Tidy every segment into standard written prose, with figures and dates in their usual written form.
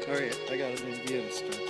All right, I got an idea to start.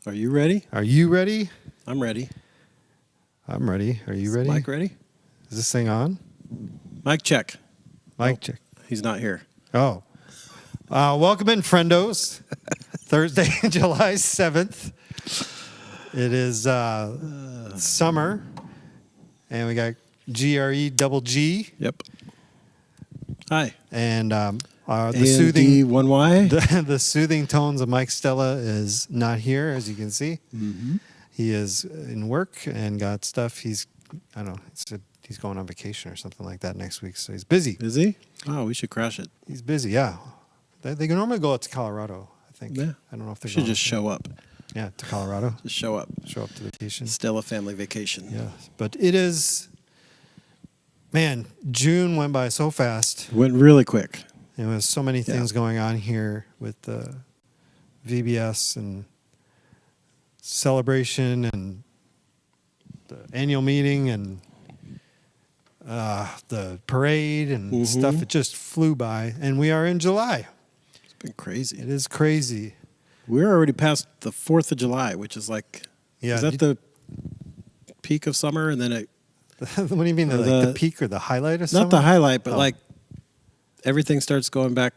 Are you ready? Are you ready? I'm ready. I'm ready. Are you ready? Mike ready? Is this thing on? Mic check. Mic check. He's not here. Oh. Welcome in, friendos. Thursday, July 7th. It is summer, and we got GRE double G. Yep. Hi. And the soothing 1Y. The soothing tones of Mike Stella is not here, as you can see. Mm-hmm. He is in work and got stuff. He's going on vacation or something like that next week, so he's busy. Is he? Oh, we should crash it. He's busy, yeah. They can normally go out to Colorado, I think. Yeah. I don't know if they should just show up. Yeah, to Colorado. Just show up. Show up to vacation. Stella family vacation. Yeah, but it is, man, June went by so fast. Went really quick. There was so many things going on here with the VBS and celebration and the annual meeting and the parade and stuff. It just flew by, and we are in July. It's been crazy. It is crazy. We're already past the 4th of July, which is like, is that the peak of summer? And then it... What do you mean, the peak or the highlight of summer? Not the highlight, but like everything starts going back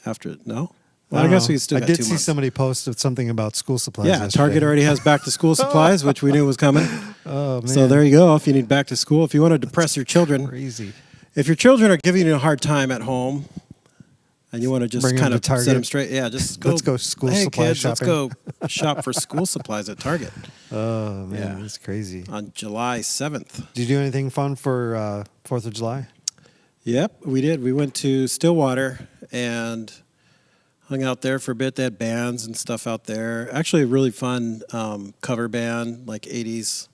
after it. No? Well, I guess we still got 2 months. I did see somebody posted something about school supplies. Yeah, yesterday. Target already has back to school supplies, which we knew was coming. Oh, man. So there you go. If you need back to school, if you want to depress your children. Crazy. If your children are giving you a hard time at home, and you want to just Bring 'em kind to of Target. set them straight. Yeah, just go. Let's go school hey, supply kids, shopping. Let's go shop for school supplies at Target. Oh man, Yeah. that's crazy. On July 7th. Did you do anything fun for 4th of July? Yep, we did. We went to Stillwater and hung out there for a bit. They had bands and stuff out there. Actually, a really fun cover band, like 80s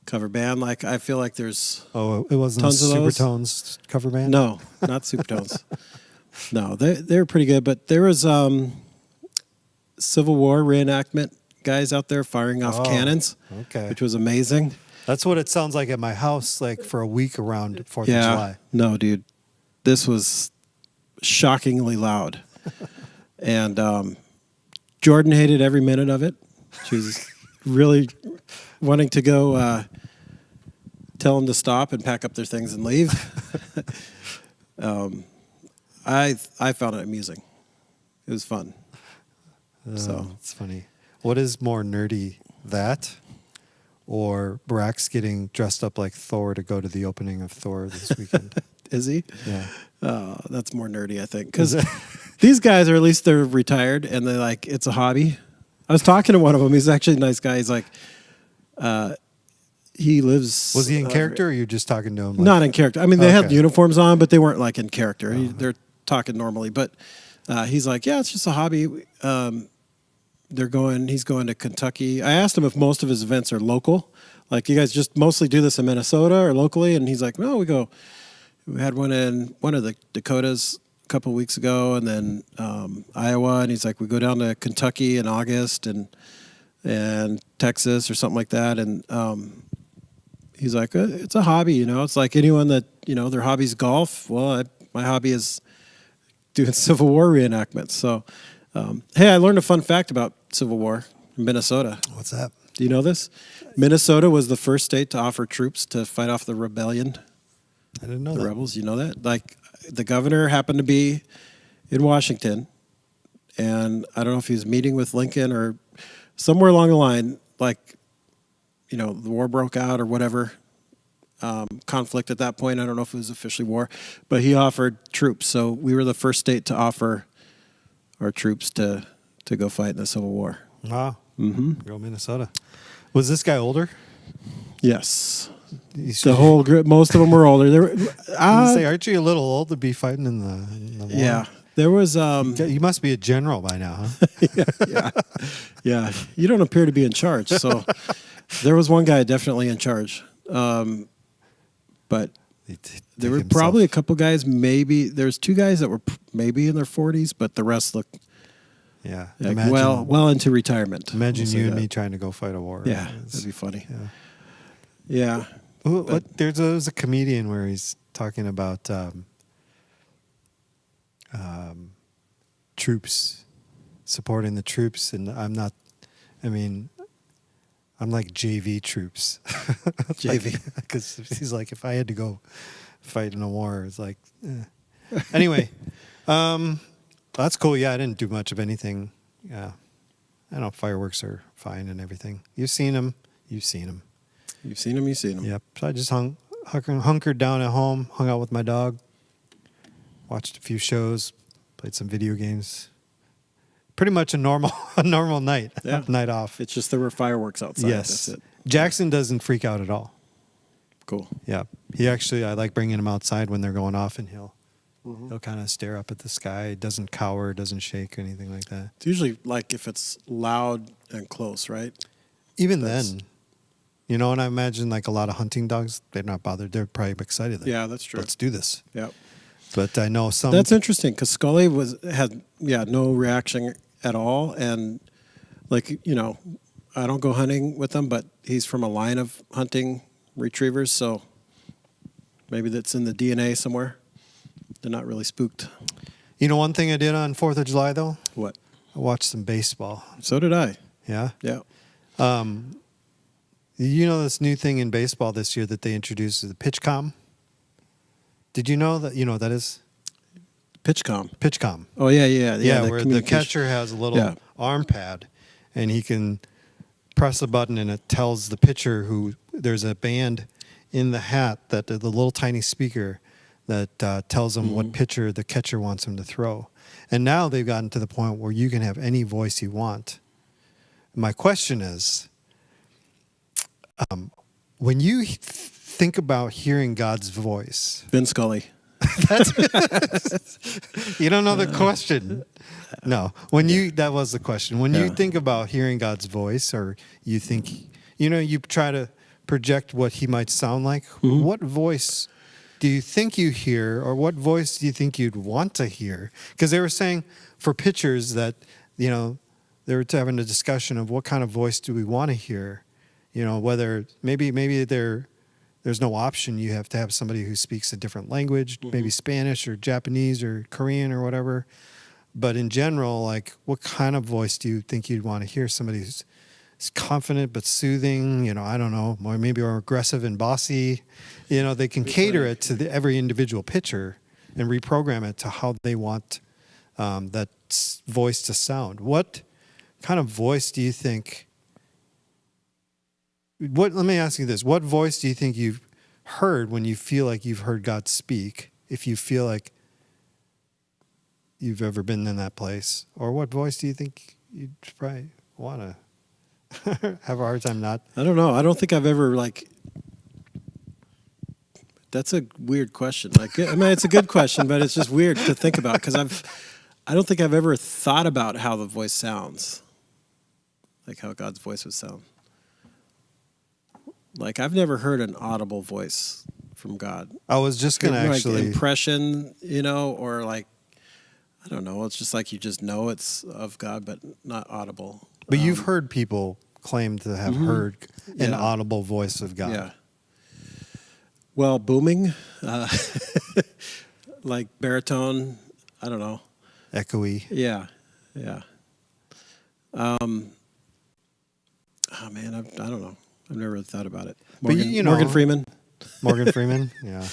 cover band. Like, I feel like there's Oh, it wasn't tons of those. Supertones cover band? No, not Supertones. No, they were pretty good. But there was Civil War reenactment guys out there firing off Oh, cannons, okay. which was amazing. That's what it sounds like at my house, like for a week around 4th of Yeah. July. No, dude. This was shockingly loud. And Jordan hated every minute of it. She was really wanting to go tell them to stop and pack up their things and leave. I found it amusing. It was fun. So It's funny. What is more nerdy, that or Brax getting dressed up like Thor to go to the opening of Thor this weekend? is he? Yeah. That's more nerdy, I think, because these guys are at least they're retired and they're like it's a hobby. I was talking to one of them. He's actually a nice guy. He's like, he lives. Was he in character, or you just talking to him? Like, Not in character. I mean, they had Okay. uniforms on, but they weren't like in character. They're talking normally. But he's like, yeah, it's just a hobby. He's going to Kentucky. I asked him if most of his events are local. Like, you guys just mostly do this in Minnesota or locally? And he's like, no, we had one in one of the Dakotas a couple of weeks ago, and then Iowa. And he's like, we go down to Kentucky in August and Texas or something like that. And he's like, it's a hobby, you know. It's like anyone that, you know, their hobby's golf. Well, my hobby is doing Civil War reenactments. So, hey, I learned a fun fact about Civil War in Minnesota. What's that? Do you know this? Minnesota was the first state to offer troops to fight off the rebellion, I didn't know the that. rebels. You know that? Like, the governor happened to be in Washington, and I don't know if he was meeting with Lincoln or somewhere along the line, like, you know, the war broke out or whatever, conflict at that point. I don't know if it was officially war, but he offered troops. So we were the first state to offer our troops to go fight in the Civil War. Wow. Mm-hmm. Go Minnesota. Was this guy older? Yes. He's- The whole group, most of them were older. There were, I say, aren't you a little old to be fighting in the war? yeah. There was You must be a general by now, huh? yeah. You don't appear to be in charge. So there was one guy definitely in charge. But there were probably a couple guys, maybe there's two guys that were maybe in their 40s, but the rest looked Yeah. like well into retirement. Imagine We'll say you and that. me trying to go fight a war. Yeah, It's- that'd be funny. yeah. Yeah. There's a comedian where he's talking about troops, supporting the troops, and I'm like JV troops. JV. Because he's like, if I had to go fight in a war, it's like, Anyway, that's cool. Yeah, I didn't do much of anything. Yeah, I know fireworks are fine and everything. You've seen them. You've seen them. Yep. So I just hunkered down at home, hung out with my dog, watched a few shows, played some video games. Pretty much a normal night. Yeah. Night off. It's just there were fireworks outside. Yes. That's it. Jackson doesn't freak out at all. Cool. Yeah. I like bringing him outside when they're going off, and he'll kind of stare up at the sky. Doesn't cower, doesn't shake, or anything like that. It's usually like if it's loud and close, right? Even then, and I imagine like a lot of hunting dogs, they're not bothered. They're probably excited. Like, Yeah, that's true. Let's do this. Yeah. But I know some. That's interesting because Scully had no reaction at all, and like I don't go hunting with him, but he's from a line of hunting retrievers, so maybe that's in the DNA somewhere. They're not really spooked. One thing I did on 4th of July though, What? I watched some baseball. So did I. Yeah. Yeah. This new thing in baseball this year that they introduced is the PitchCom. Did you know that? You know what that is? PitchCom. PitchCom. Oh yeah. Yeah, where the catcher has a little arm pad, and he can press a button, and it tells the pitcher who there's a band in the hat that the little tiny speaker that tells them what pitcher the catcher wants them to throw. And now they've gotten to the point where you can have any voice you want. My question is, when you think about hearing God's voice, Vin Scully. you don't know the question. No, that was the question. When you think about hearing God's voice, or you think, you try to project what he might sound like, what voice do you think you hear, or what voice do you think you'd want to hear? Because they were saying for pitchers that, they were having a discussion of what kind of voice do we want to hear, whether maybe there's no option. You have to have somebody who speaks a different language, maybe Spanish or Japanese or Korean or whatever. But in general, like, what kind of voice do you think you'd want to hear? Somebody who's confident but soothing, I don't know, maybe more aggressive and bossy. They can cater it to every individual pitcher and reprogram it to how they want that voice to sound. What kind of voice do you think? Let me ask you this: what voice do you think you've heard when you feel like you've heard God speak? If you feel like you've ever been in that place, or what voice do you think you'd probably want to have a hard time not? I don't know. I don't think I've ever That's a weird question. It's a good question, but it's just weird to think about because I don't think I've ever thought about how the voice sounds, like how God's voice would sound. Like, I've never heard an audible voice from God. I was just going to actually... impression, or I don't know. It's just like you just know it's of God, but not audible. But you've heard people claim to have heard an audible voice of God. Yeah. Well, booming, like baritone, I don't know. Echoey. Yeah. Oh, man, I don't know. I've never really thought about it. Morgan Freeman. Morgan Freeman, yeah.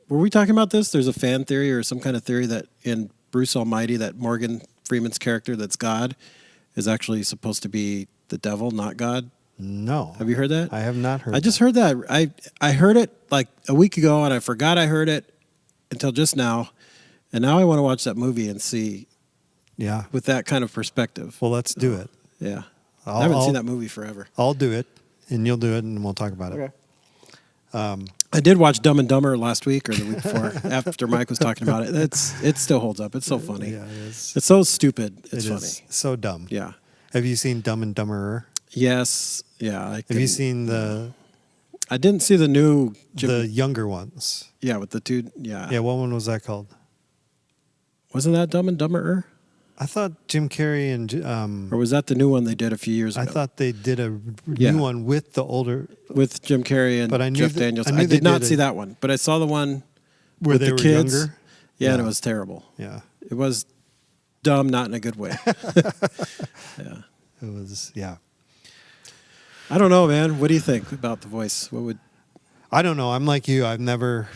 Were we talking about this? There's a fan theory or some kind of theory that in Bruce Almighty that Morgan Freeman's character that's God is actually supposed to be the devil, not God. No. Have you heard that? I have not heard I just heard that. I heard it like a week ago and I forgot I heard it until just now. And now I want to watch that movie and see with that kind of perspective. Well, let's do it. Yeah. I haven't seen that movie forever. I'll do it, and you'll do it, and we'll talk about it. Okay. I did watch Dumb and Dumber last week or the week before after Mike was talking about it. It still holds up. It's so funny. Yeah, it is. It's so stupid. It's funny. Is so dumb. Yeah. Have you seen Dumb and Dumberer? Yes. Yeah. Have you seen the... I didn't see the new... the younger ones. Yeah, with the two... Yeah. Yeah, what one was that called? Wasn't that Dumb and Dumberer? I thought Jim Carrey and... or was that the new one they did a few years ago? I thought they did a new one with the older... With Jim Carrey and Jeff Daniels. I did not see that one, but I saw the one where with they the were kids. Younger. Yeah, and it was terrible. Yeah. It was dumb, not in a good way. Yeah. It was, yeah. I don't know, man. What do you think about the voice? I don't know. I'm like you. I've never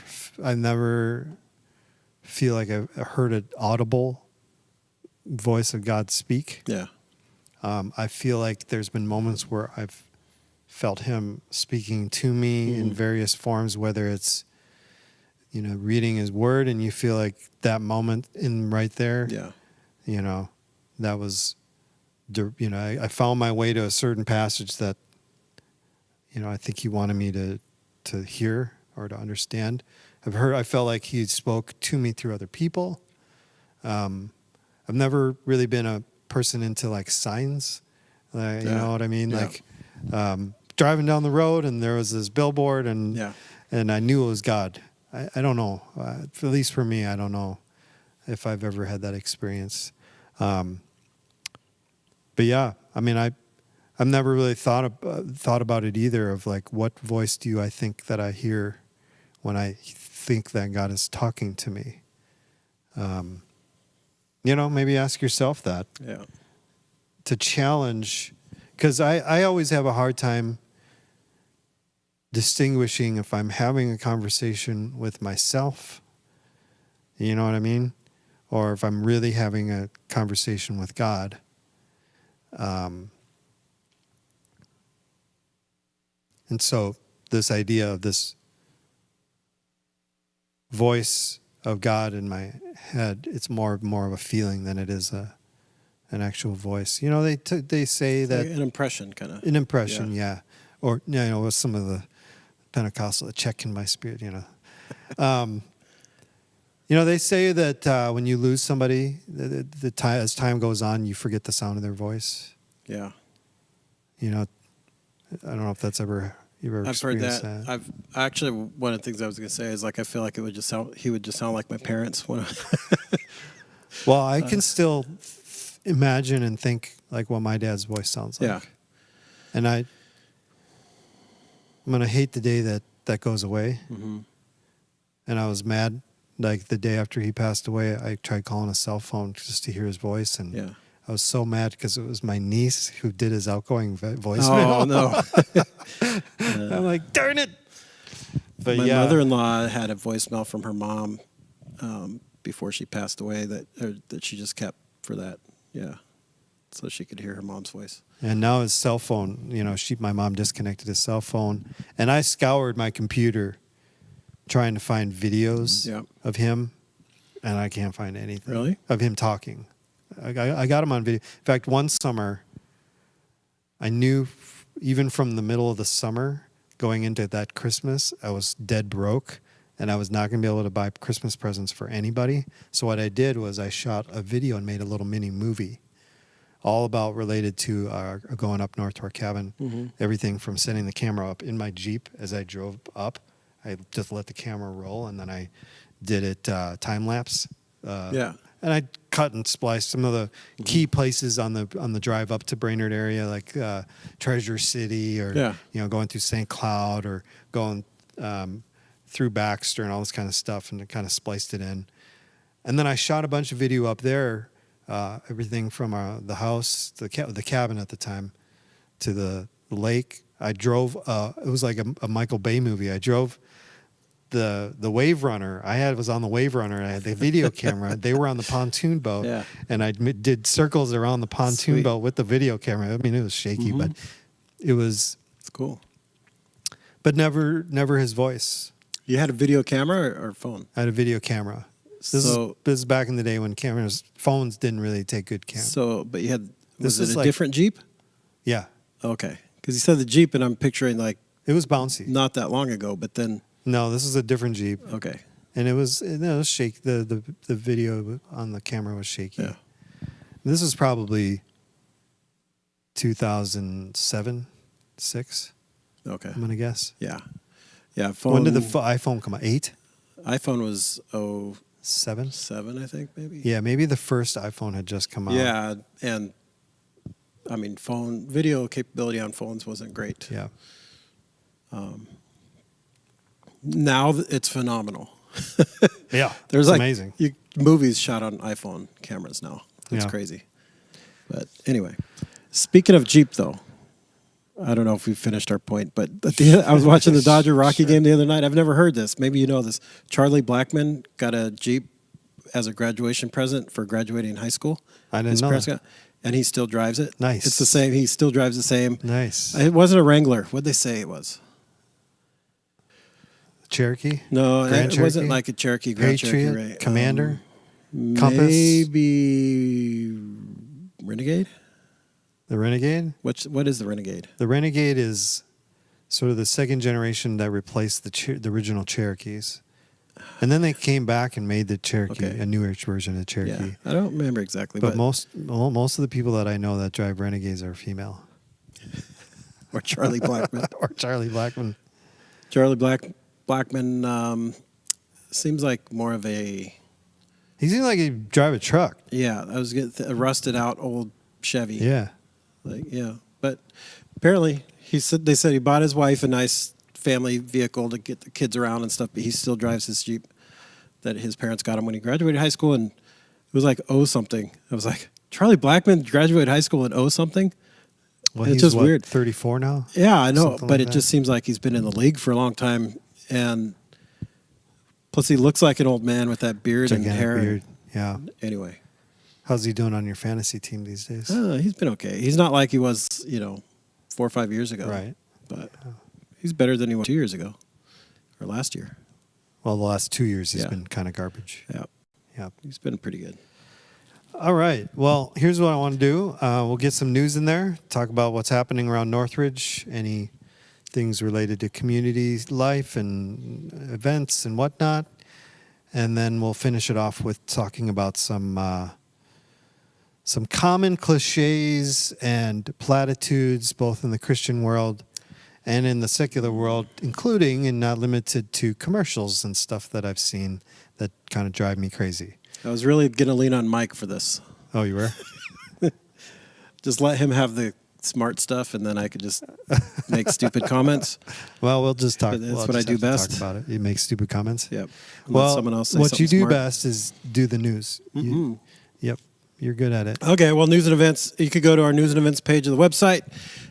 feel like I've heard an audible voice of God speak. Yeah. I feel like there's been moments where I've felt him speaking to me in various forms, whether it's, reading his word and you feel like that moment right there. Yeah. That was, I found my way to a certain passage that, I think he wanted me to hear or to understand. I felt like he spoke to me through other people. I've never really been a person into like signs, you know what I mean? Yeah. Like driving down the road and there was this billboard and I knew it was God. I don't know. At least for me, I don't know if I've ever had that experience. But yeah, I mean, I've never really thought about it either. Of like, what voice do I think that I hear when I think that God is talking to me? Maybe ask yourself that. Yeah. To challenge, because I always have a hard time distinguishing if I'm having a conversation with myself, you know what I mean? Or if I'm really having a conversation with God. And so this idea of this voice of God in my head. It's more of a feeling than it is an actual voice. You know, they say It's that like an impression, kind of. an impression, yeah. Or with some of the Pentecostal, a check in my spirit. They say that when you lose somebody, the time as time goes on, you forget the sound of their voice. Yeah. I don't know if that's ever you've ever I've heard experienced that. that. I've actually, one of the things I was going to say is like I feel like he would just sound like my parents when Well, I can still imagine and think like what my dad's voice sounds like. Yeah. And I'm gonna hate the day that goes away. Mm-hmm. And I was mad. Like the day after he passed away, I tried calling his cell phone just to hear his voice, and Yeah. I was so mad because it was my niece who did his outgoing voicemail. Oh no. I'm like, darn it! But My yeah, mother-in-law had a voicemail from her mom before she passed away that she just kept for that. Yeah. So she could hear her mom's voice. and now his cell phone. My mom disconnected his cell phone, and I scoured my computer trying to find videos Yep. of him, and I can't find anything. Really? Of him talking. I got him on video. In fact, one summer, I knew even from the middle of the summer going into that Christmas, I was dead broke, and I was not going to be able to buy Christmas presents for anybody. So what I did was I shot a video and made a little mini movie all about related to going up north to our cabin. Mm-hmm. Everything from setting the camera up in my Jeep as I drove up. I just let the camera roll, and then I did it time lapse. Yeah. And I cut and spliced some of the key places on the drive up to Brainerd area, like Treasure City, or going through St. Cloud, or going through Baxter and all this kind of stuff, and kind of spliced it in. And then I shot a bunch of video up there, everything from the house, the cabin at the time, to the lake. I drove. It was like a Michael Bay movie. I drove the Wave Runner. Was on the Wave Runner, and I had the video camera. They were on the pontoon boat, and I did circles around the pontoon boat with the video camera. I mean, it was shaky, but it was. It's cool. But never his voice. You had a video camera or phone? I had a video camera. This is back in the day when phones didn't really take good camera. So, but you had, This was is it a like- different Jeep? Yeah, Okay. Because you said the Jeep, and I'm picturing like it was bouncy. not that long ago, but then, No, this is a different Jeep, okay. and it was shaky. The video on the camera was shaky. Yeah. This is probably 2007, 6. Okay. I'm gonna guess. Yeah. Yeah. Phone. When did the iPhone come out? 8, iPhone was 7. 07, I think, maybe. Yeah, maybe the first iPhone had just come out. Yeah, and I mean, phone video capability on phones wasn't great. Yeah. Now it's phenomenal. Yeah. There's it's like amazing. Movies shot on iPhone cameras now. It's Yeah. crazy. But anyway, speaking of Jeep, though, I don't know if we finished our point, but I was watching the Dodger Rocky game the other night. I've never heard this. Maybe you know this. Charlie Blackmon got a Jeep as a graduation present for graduating high school. I didn't His know parents that. and he still drives it. Nice. It's the same. He still drives the same. Nice. It wasn't a Wrangler. What'd they say it was? Cherokee? No, Grand it wasn't Cherokee? like a Cherokee, Grand Patriot? Cherokee. Right? Commander? Compass? Maybe Renegade? The Renegade? What is the Renegade? The Renegade is sort of the second generation that replaced the original Cherokees. And then they came back and made the Cherokee, Okay. a newer version of the Cherokee. Yeah, I don't remember exactly, But but most of the people that I know that drive Renegades are female. or Charlie Blackmon. Or Charlie Blackmon. Charlie Blackmon seems like more of a He seems like he'd drive a truck. I was getting a rusted out old Chevy. Yeah. But apparently they said he bought his wife a nice family vehicle to get the kids around and stuff, but he still drives his Jeep that his parents got him when he graduated high school, and it was like something. I was like, Charlie Blackmon graduated high school in something. Well, It's he's just weird. 34 now? Yeah, I know, Something but like it just seems like he's been in the league for a long time, and plus he looks like an old man with that beard and Gigantic hair. beard. Yeah. Anyway, How's he doing on your fantasy team these days? he's been okay. He's not like he was, 4 or 5 years ago. Right. But he's better than he was 2 years ago or last year. Well, the last 2 years he's Yeah. been kind of garbage. Yeah, Yeah. he's been pretty good. All right. Well, here's what I want to do. We'll get some news in there, talk about what's happening around Northridge, any things related to community life and events and whatnot. And then we'll finish it off with talking about some common cliches and platitudes, both in the Christian world and in the secular world, including and not limited to commercials and stuff that I've seen that kind of drive me crazy. I was really going to lean on Mike for this. Oh, you were? Just let him have the smart stuff, and then I could just make stupid comments. Well, we'll just talk. But that's we'll what I just do have to best. Talk about it. You make stupid comments. Yep. Well, someone else say what something you do smart. best is do the news. Yep, you're good at it. Okay, well, news and events. You could go to our news and events page of the website,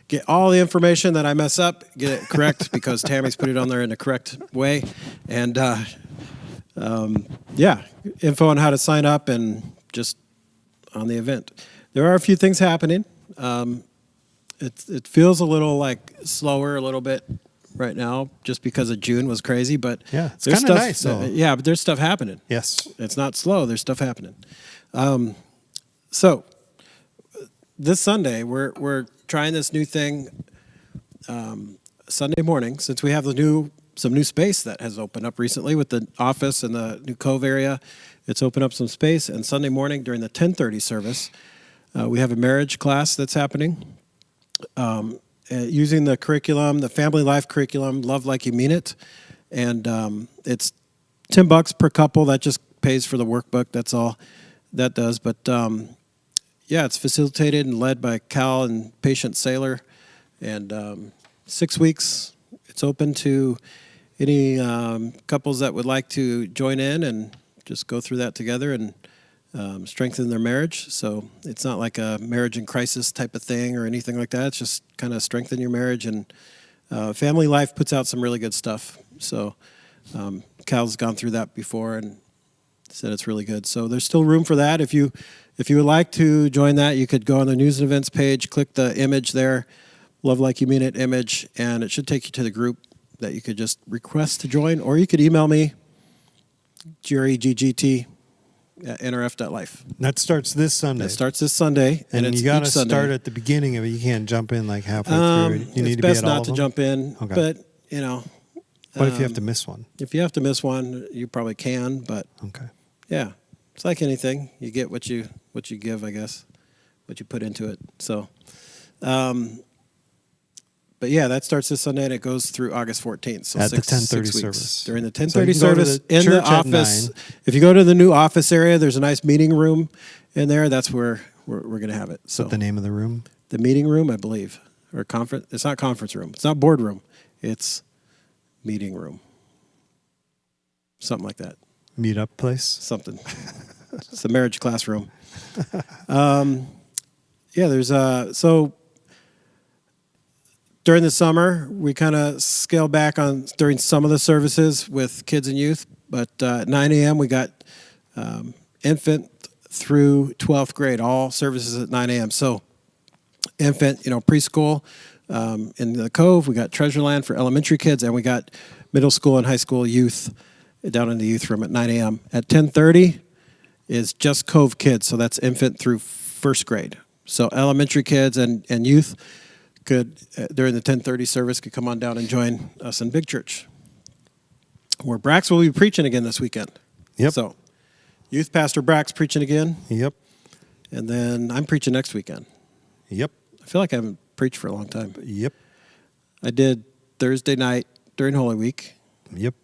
get all the information that I mess up, get it correct because Tammy's put it on there in the correct way, and info on how to sign up and just on the event. There are a few things happening. It feels a little like slower a little bit right now just because of June was crazy, but Yeah, it's there's kinda stuff- nice, though. Yeah, but there's stuff happening. Yes. It's not slow. There's stuff happening. So this Sunday, we're trying this new thing Sunday morning since we have some new space that has opened up recently with the office and the new Cove area. It's opened up some space, and Sunday morning during the 10:30 service, we have a marriage class that's happening. Using the curriculum, the family life curriculum, Love Like You Mean It, and it's $10 per couple. That just pays for the workbook. That's all that does. But it's facilitated and led by Cal and Patient Sailor, and 6 weeks. It's open to any couples that would like to join in and just go through that together and strengthen their marriage. So it's not like a marriage in crisis type of thing or anything like that. It's just kind of strengthen your marriage. And Family Life puts out some really good stuff. So Cal's gone through that before and said it's really good. So there's still room for that. If you would like to join that, you could go on the news and events page, click the image there, Love Like You Mean It image, and it should take you to the group that you could just request to join, or you could email me, jerryggt@nrf.life. That starts this Sunday. It starts this Sunday, and it's you got to each Sunday. start at the beginning of it. You can't jump in like halfway through. You need it's to best be at all not of to them? jump in, Okay. but What if you have to miss one? if you have to miss one, you probably can. But Okay. yeah, it's like anything. You get what you give, I guess, what you put into it. So, but yeah, that starts this Sunday and it goes through August 14th. So At the 10:30 6 weeks. service. During the So you 10:30 can go to service the in the church at office. 9. If you go to the new office area, there's a nice meeting room in there. That's where we're going to have it. So What's the name of the room? the meeting room, I believe, or conference. It's not conference room. It's not boardroom. It's meeting room. Something like that. Meet up place? Something. It's the marriage classroom. There's so during the summer we kind of scale back on during some of the services with kids and youth, but at 9 a.m. we got infant through 12th grade, all services at 9 a.m. So infant, preschool in the Cove, we got Treasureland for elementary kids, and we got middle school and high school youth down in the youth room at 9 a.m. At 10:30 is just Cove kids, so that's infant through first grade. So elementary kids and youth could, during the 10:30 service, could come on down and join us in Big Church, where Brax will be preaching again this weekend. Yep. So youth pastor Brax preaching again, Yep. and then I'm preaching next weekend. Yep. I feel like I haven't preached for a long time. Yep. I did Thursday night during Holy Week. Yep.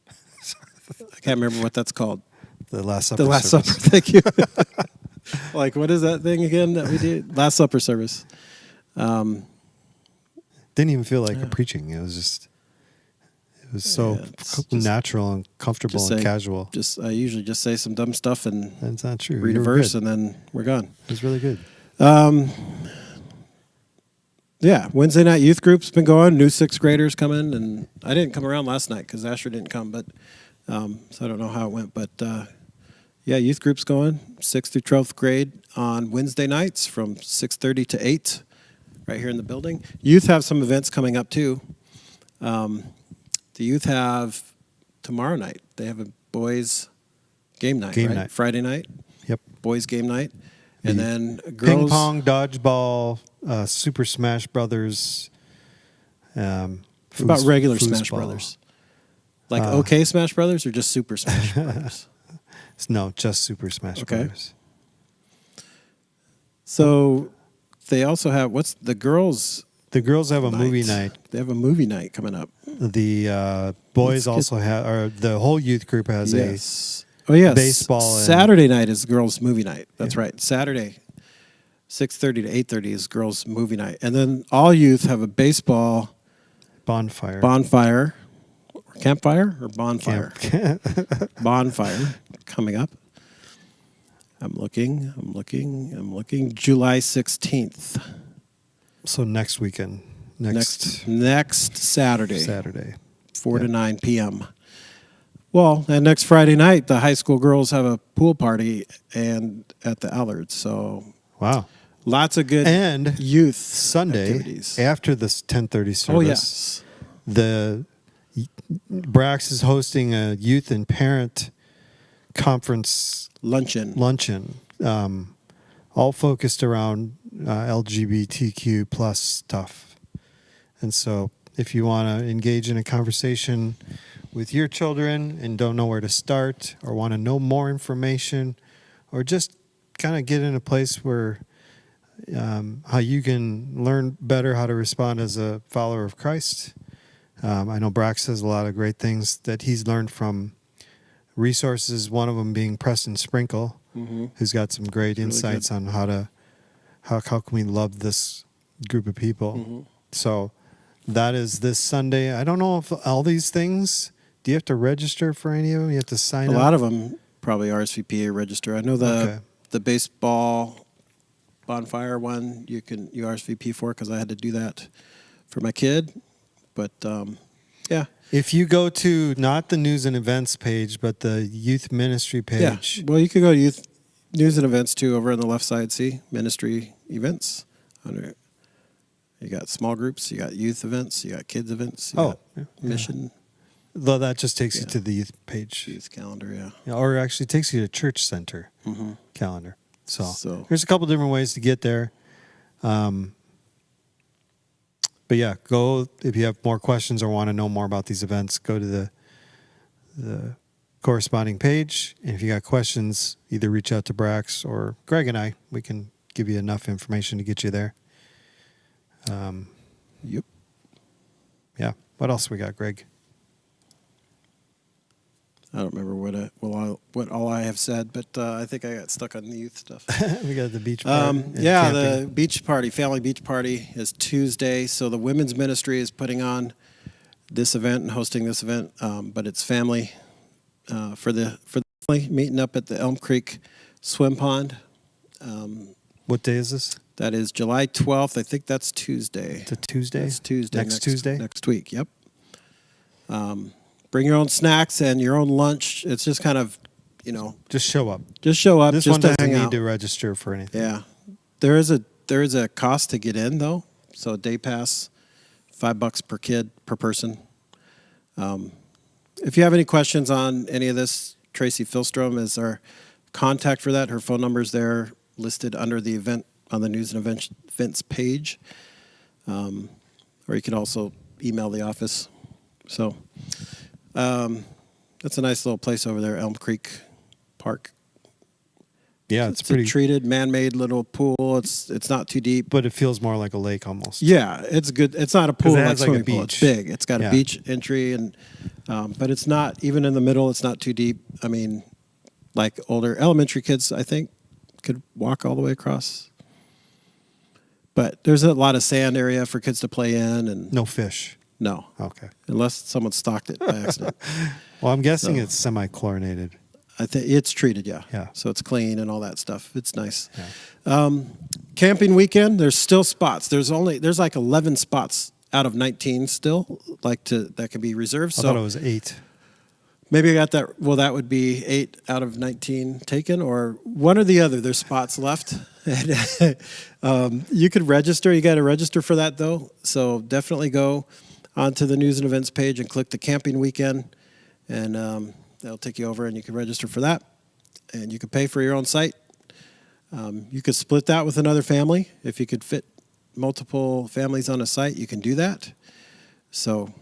I can't remember what that's called. The Last Supper The Last service. Supper. Thank you. Like, what is that thing again that we did? Last Supper service. Didn't even feel like a preaching. It was so Yeah, it's just- natural and comfortable just and say- casual. I usually just say some dumb stuff and That's not true. read a You were verse, good. and then we're gone. It was really good. Wednesday night youth group's been going. New 6th graders coming, and I didn't come around last night because Asher didn't come, but so I don't know how it went. But youth group's going 6th through 12th grade on Wednesday nights from 6:30 to 8, right here in the building. Youth have some events coming up too. The youth have tomorrow night. They have a boys game night, Game right? night. Friday night, Yep. boys game night. And The then Ping girls. pong, dodgeball, Super Smash Brothers. What about regular foosball. Smash Brothers? Like okay Smash Brothers or just Super Smash Brothers? No, just Super Smash Brothers. So they also have, what's the girls' The girls have a night? movie night. They have a movie night coming up. The boys also have, or the whole youth group has Yes. Oh, yes. baseball and- Saturday night is girls' movie night. That's right. Saturday, 6:30 to 8:30 is girls' movie night. And then all youth have a baseball bonfire. Campfire or bonfire? Bonfire coming up. I'm looking. July 16th. So next weekend. Next Saturday. Saturday. 4 to 9 p.m. Well, and next Friday night, the high school girls have a pool party and at the Allards. So Wow. lots of good And youth Sunday, activities. after this 10:30 service, Oh, yes. the Brax is hosting a youth and parent conference Luncheon. all focused around LGBTQ plus stuff. And so if you want to engage in a conversation with your children and don't know where to start or want to know more information or just kind of get in a place where how you can learn better how to respond as a follower of Christ. I know Brax says a lot of great things that he's learned from resources, one of them being Preston Sprinkle, who's got some great insights on how can we love this group of people. So that is this Sunday. I don't know if all these things, do you have to register for any of them? You have to sign up? A lot of them probably RSVP or register. I know the baseball bonfire one you RSVP for because I had to do that for my kid. But yeah. If you go to not the news and events page, but the youth ministry page. Yeah. Well, you could go to youth news and events too over on the left side. See ministry events. You got small groups. You got youth events. You got kids events. You got mission. Though that just takes you to the youth page. Youth calendar, yeah. Or actually takes you to church center calendar. So there's a couple different ways to get there. But yeah, go if you have more questions or want to know more about these events, go to the corresponding page. And if you got questions, either reach out to Brax or Greg and I. We can give you enough information to get you there. Yep. Yeah. What else we got, Greg? I don't remember what all I have said, but I think I got stuck on the youth stuff. We got the beach party. Yeah, camping. the beach party, family beach party is Tuesday. So the women's ministry is putting on this event and hosting this event, but it's family for the family meeting up at the Elm Creek Swim Pond. What day is this? That is July 12th. I think that's Tuesday. It's a Tuesday? That's Tuesday. Next Tuesday? Next week, yep. Bring your own snacks and your own lunch. It's just kind of, Just show up. just show up. This just one to doesn't hang need out. to register for anything. Yeah, there is a cost to get in though. So a day pass, $5 per kid per person. If you have any questions on any of this, Tracy Filstrom is our contact for that. Her phone number is there listed under the event on the news and events page, or you can also email the office. So that's a nice little place over there, Elm Creek Park. Yeah, it's pretty a treated, man-made little pool. It's not too deep. but it feels more like a lake almost. Yeah, it's good. It's not a pool it like has like a swimming pool. It's beach. big. It's got Yeah. a beach entry, and but it's not even in the middle. It's not too deep. I mean, like older elementary kids, I think, could walk all the way across. But there's a lot of sand area for kids to play in, and No fish. no, Okay. unless someone stocked it by accident. Well, I'm guessing So- it's semi-chlorinated. I think it's treated, yeah. Yeah. So it's clean and all that stuff. It's nice. Yeah. Camping weekend, there's still spots. There's like 11 spots out of 19 still, that can be reserved. I So thought it was 8. maybe I got that. Well, that would be 8 out of 19 taken, or one or the other. There's spots left. And, you could register. You got to register for that though. So definitely go onto the news and events page and click the camping weekend, and they'll take you over, and you can register for that, and you can pay for your own site. You could split that with another family. If you could fit multiple families on a site, you can do that. So,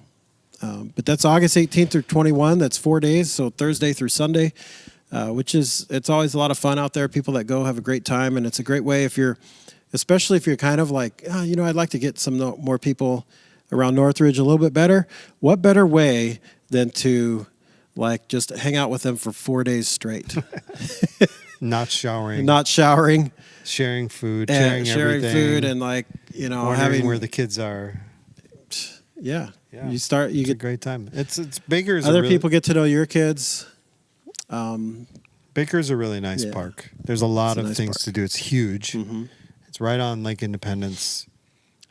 but that's August 18th through 21. That's 4 days, so Thursday through Sunday, it's always a lot of fun out there. People that go have a great time, and it's a great way especially if you're kind of like, I'd like to get some more people around Northridge a little bit better. What better way than to like just hang out with them for 4 days straight? Not showering. Sharing food, sharing everything. Food, and wondering where the kids are. Yeah. Yeah. You get a great time. It's Baker's. Other people get to know your kids. Baker's a really nice park. There's a lot of nice things park to do. It's huge. Mm-hmm. It's right on Lake Independence.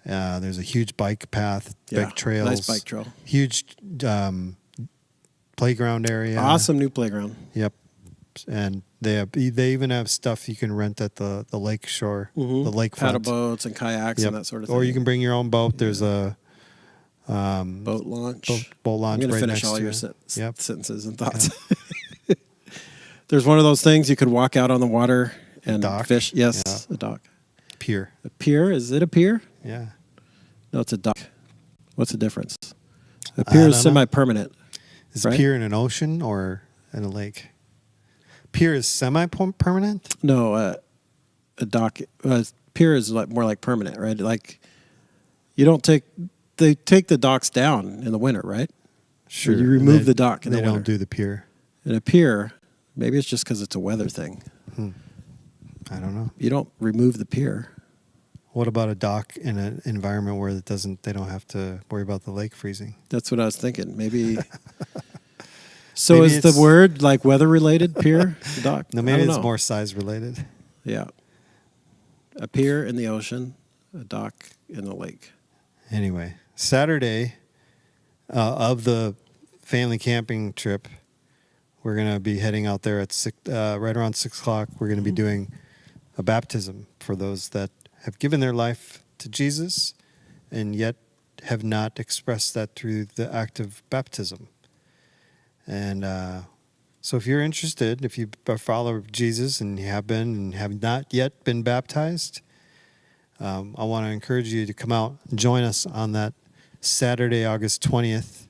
There's a huge bike path, bike trails. Nice bike trail. Huge playground area. Awesome new playground. Yep. And they even have stuff you can rent at the lake shore, the lakefront. Paddle boats and kayaks and that sort of thing. Or you can bring your own boat. There's a boat launch. Boat launch. I'm going right to finish next all to your it. sentences and thoughts. There's one of those things you could walk out on the water and fish. Yes, a dock. Pier. A pier? Is it a pier? Yeah. No, it's a dock. What's the difference? A pier is semi-permanent. Is a pier in an ocean or in a lake? Pier is semi-permanent? No, a dock. Pier is more like permanent, right? Like they take the docks down in the winter, right? Sure. So you remove the dock in the winter. They don't do the pier. And a pier, maybe it's just because it's a weather thing. I don't know. You don't remove the pier. What about a dock in an environment where they don't have to worry about the lake freezing? That's what I was thinking. Maybe. So maybe is the word like weather related, pier, dock? No, maybe it's more size related. Yeah. A pier in the ocean, a dock in the lake. Anyway, Saturday of the family camping trip, we're going to be heading out there at right around 6 o'clock. We're going to be doing a baptism for those that have given their life to Jesus and yet have not expressed that through the act of baptism. And so if you're interested, if you are a follower of Jesus and you have been and have not yet been baptized, I want to encourage you to come out and join us on that Saturday, August 20th,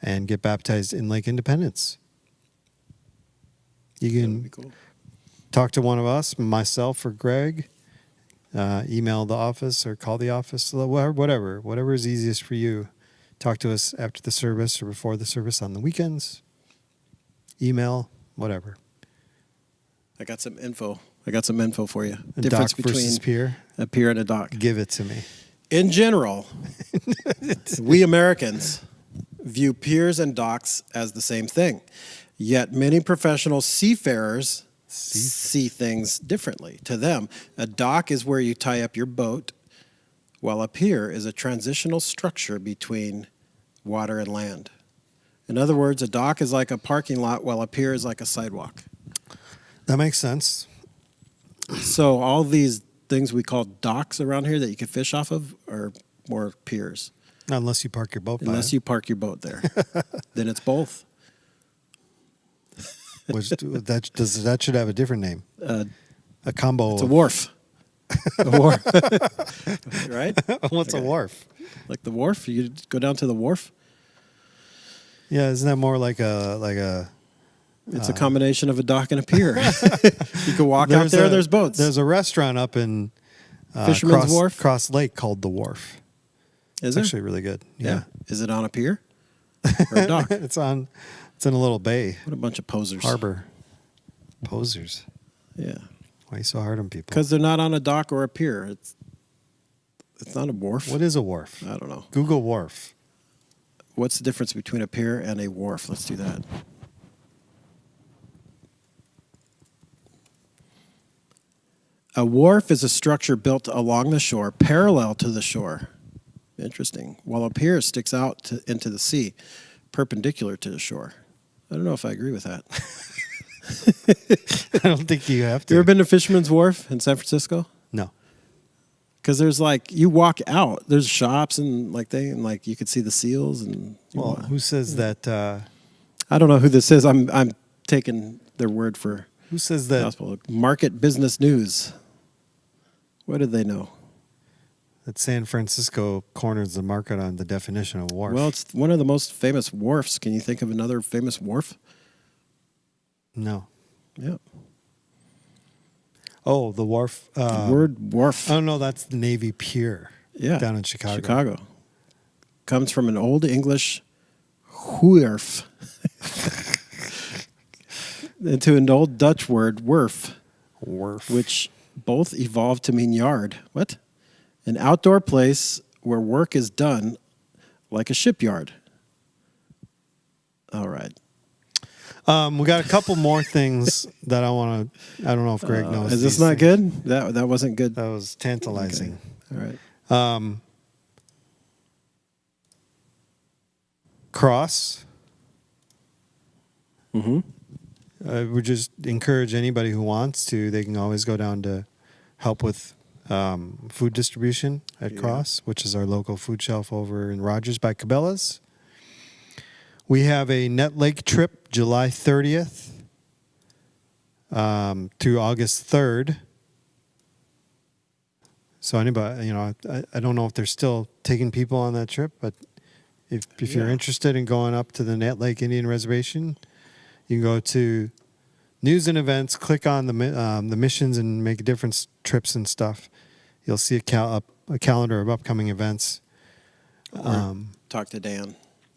and get baptized in Lake Independence. You can talk to one of us, myself or Greg, email the office or call the office, whatever is easiest for you. Talk to us after the service or before the service on the weekends. Email, whatever. I got some info for you. A dock versus pier? A pier and a dock. Give it to me. In general, we Americans view piers and docks as the same thing. Yet many professional seafarers see things differently. To them, a dock is where you tie up your boat, while a pier is a transitional structure between water and land. In other words, a dock is like a parking lot, while a pier is like a sidewalk. That makes sense. So all these things we call docks around here that you can fish off of are more piers. Not unless you park your boat by Unless you park your boat there. Then it's both. That should have a different name. A combo. It's a wharf. A wharf. Right? What's a wharf? Like the wharf? You go down to the wharf? Yeah, isn't that more like a It's a combination of a dock and a pier. You can walk out there, there's boats. There's a restaurant up in Fisherman's Wharf? Cross Lake called The Wharf. Is It's actually really good. Yeah. Is it on a pier or a dock? It's in a little bay. What a bunch of posers. Harbor. Posers. Yeah. Why are you so hard on people? Because they're not on a dock or a pier. It's not a wharf. What is a wharf? I don't know. Google wharf. What's the difference between a pier and a wharf? Let's do that. A wharf is a structure built along the shore, parallel to the shore. Interesting. While a pier sticks out into the sea, perpendicular to the shore. I don't know if I agree with that. I don't think you have to. You ever been to Fisherman's Wharf in San Francisco? No. Because there's you walk out, there's shops and you could see the seals and. Well, who says that? I don't know who this is. I'm taking their word for Who says that? gospel. Market Business News. What do they know? That San Francisco corners the market on the definition of wharf. Well, it's one of the most famous wharfs. Can you think of another famous wharf? No. Yeah. Oh, the wharf. The word wharf. Oh no, that's the Navy Pier. Yeah. Down in Chicago. Chicago. Comes from an Old English wharf into an Old Dutch word werf, Wharf. which both evolved to mean yard. What? An outdoor place where work is done like a shipyard. All right. We got a couple more things that I want to. I don't know if Greg knows. Is this these not things. good? That wasn't good. That was tantalizing. Okay. All right. Cross. Mm-hmm. I would just encourage anybody who wants to. They can always go down to help with food distribution at Cross, which is our local food shelf over in Rogers by Cabela's. We have a Net Lake trip July 30th to August 3rd. So anybody, I don't know if they're still taking people on that trip, but if you're interested in going up to the Net Lake Indian Reservation, you can go to news and events, click on the missions and make a difference trips and stuff. You'll see a calendar of upcoming events. Talk to Dan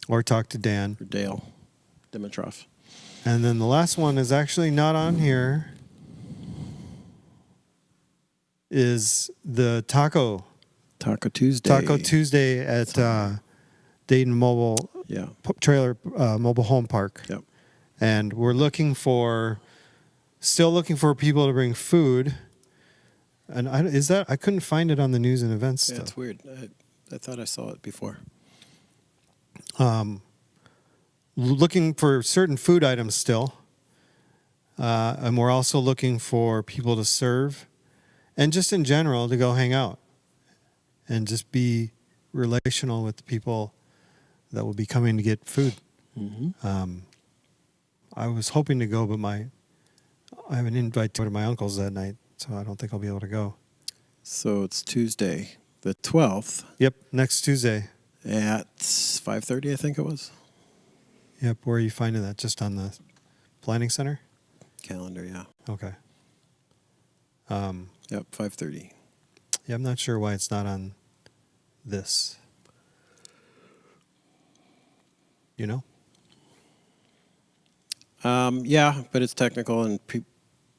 Or talk to Dan. or Dale Dimitrov. And then the last one is actually not on here. Is the Taco Tuesday at Dayton Mobile Trailer Mobile Home Park. Yep. And we're still looking for people to bring food. And I couldn't find it on the news and events Yeah, stuff. it's weird. I thought I saw it before. Looking for certain food items still. And we're also looking for people to serve and just in general to go hang out and just be relational with the people that will be coming to get food. Mm-hmm. I was hoping to go, but I have an invite to go to my uncle's that night, so I don't think I'll be able to go. So it's Tuesday, the 12th. Yep, next Tuesday. At 5:30, I think it was. Yep, where are you finding that? Just on the planning center? Calendar, yeah. Okay. Yep, 5:30. Yeah, I'm not sure why it's not on this. You know? Yeah, but it's technical and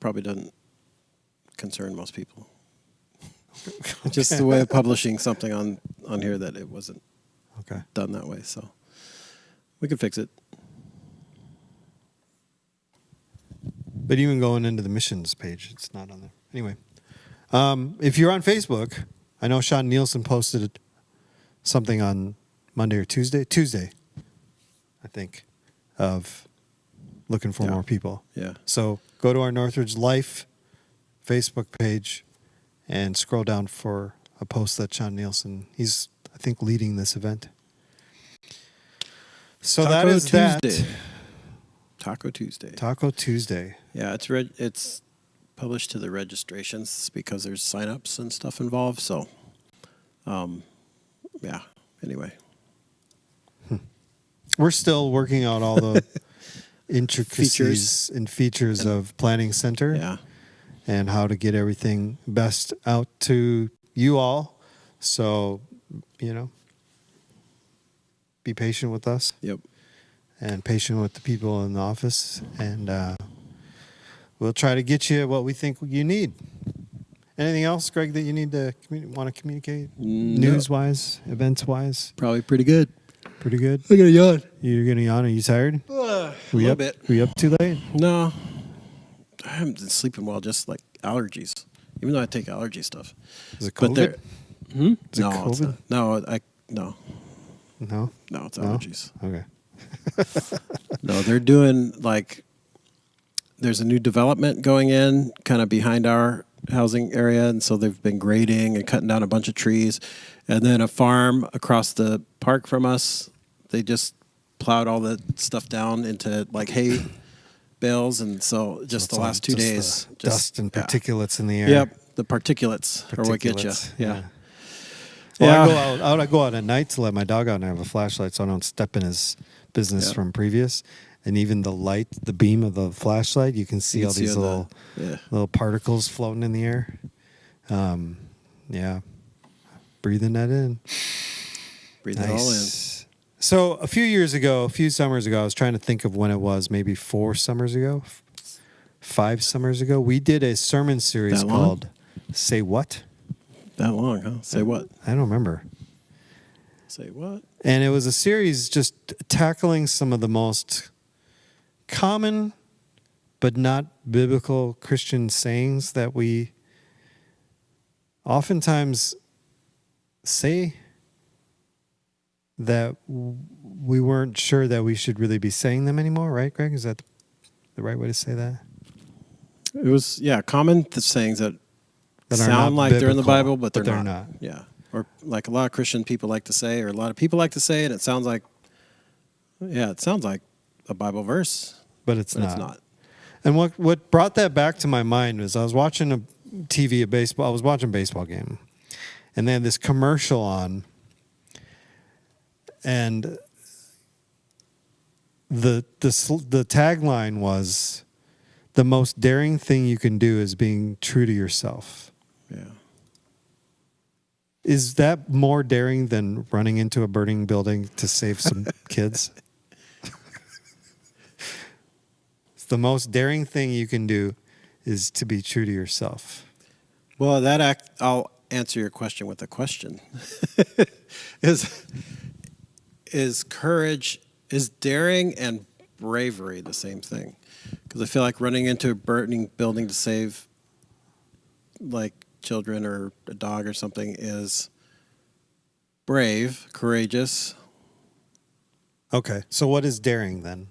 probably doesn't concern most people. Just the way of publishing something on here that it wasn't done that way. So we can fix it. But even going into the missions page, it's not on there. Anyway, if you're on Facebook, I know Sean Nielsen posted something on Monday or Tuesday, I think, of looking for more people. Yeah. So go to our Northridge Life Facebook page and scroll down for a post that Sean Nielsen, he's, I think, leading this event. So that is Tuesday. that. Taco Tuesday. Taco Tuesday. Yeah, it's published to the registrations because there's sign-ups and stuff involved. So, yeah. Anyway, we're still working out all the intricacies and features of Planning Center. Yeah. And how to get everything best out to you all. So, be patient with us. Yep. And patient with the people in the office. And we'll try to get you what we think you need. Anything else, Greg, that you need to want to communicate? No. News-wise, events-wise? Probably pretty good. Pretty good? I got a yawn. You're going to yawn? Are you tired? A little bit. Were you up too late? No. I haven't been sleeping well, just like allergies. Even though I take allergy stuff. Is it COVID? Is it No, COVID? it's not. No, No? No, it's No? allergies. Okay. No, they're doing there's a new development going in kind of behind our housing area. And so they've been grading and cutting down a bunch of trees. And then a farm across the park from us, they just plowed all the stuff down into like hay bales, and so just So the it's last 2 just days, the dust and particulates in the air. Yep, the particulates are what get you. Particulates, Yeah. Well, I go out at night to let my dog out, and I have a flashlight so I don't step in his business Yeah. from previous. And even the light, the beam of the flashlight, you can see You all can these see little particles floating in the air. Yeah, breathing that in. breathe it all in. So a few summers ago, I was trying to think of when it was. Maybe 4 summers ago, 5 summers ago, we did a sermon series That long? called "Say What." That long, huh? Say what? I don't remember. Say what? And it was a series just tackling some of the most common but not biblical Christian sayings that we oftentimes say that we weren't sure that we should really be saying them anymore, right, Greg? Is that the right way to say that? It was, common sayings that That are sound not like they're in the biblical, Bible, but but they're they're not. not. Yeah. Or like a lot of Christian people like to say, or a lot of people like to say, and it sounds like, it sounds like a Bible verse, But it's but not. it's not. And what brought that back to my mind was I was watching a baseball. I was watching a baseball game, and they had this commercial on, and the tagline was, "The most daring thing you can do is being true to yourself." Yeah. Is that more daring than running into a burning building to save some kids? The most daring thing you can do is to be true to yourself. Well, I'll answer your question with a question. Is courage, is daring and bravery the same thing? Because I feel like running into a burning building to save like children or a dog or something is brave, courageous. Okay, so what is daring then?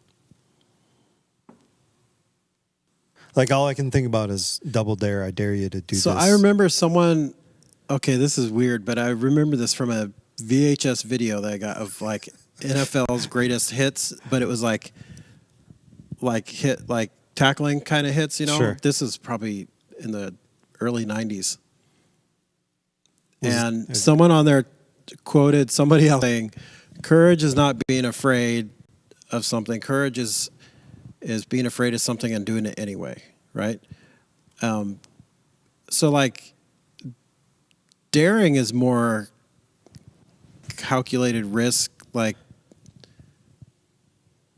Like all I can think about is Double Dare. I dare you to do So this. I remember someone, okay, this is weird, but I remember this from a VHS video that I got of like NFL's greatest hits, but it was like tackling kind of hits, you know? Sure. This is probably in the early 90s. And someone on there quoted somebody else saying, courage is not being afraid of something. Courage is being afraid of something and doing it anyway, right? So like daring is more calculated risk. Like,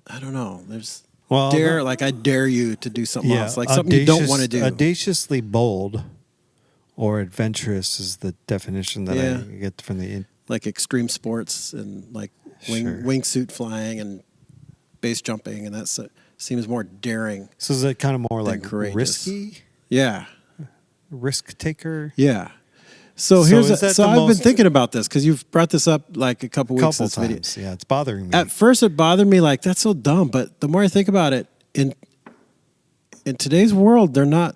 I don't know. There's dare, like I dare you to do something else, like something you don't want to do. Audaciously bold or adventurous is the definition that I get from the... Like extreme sports and like wingsuit flying and base jumping, and that's seems more daring. So is it kind of more like courageous. risky? Yeah. Risk taker? Yeah. So I've been thinking about this because you've brought this up like a couple weeks Couple this video. times. Yeah, it's bothering me. At first, it bothered me like that's so dumb, but the more I think about it, in today's world, they're not.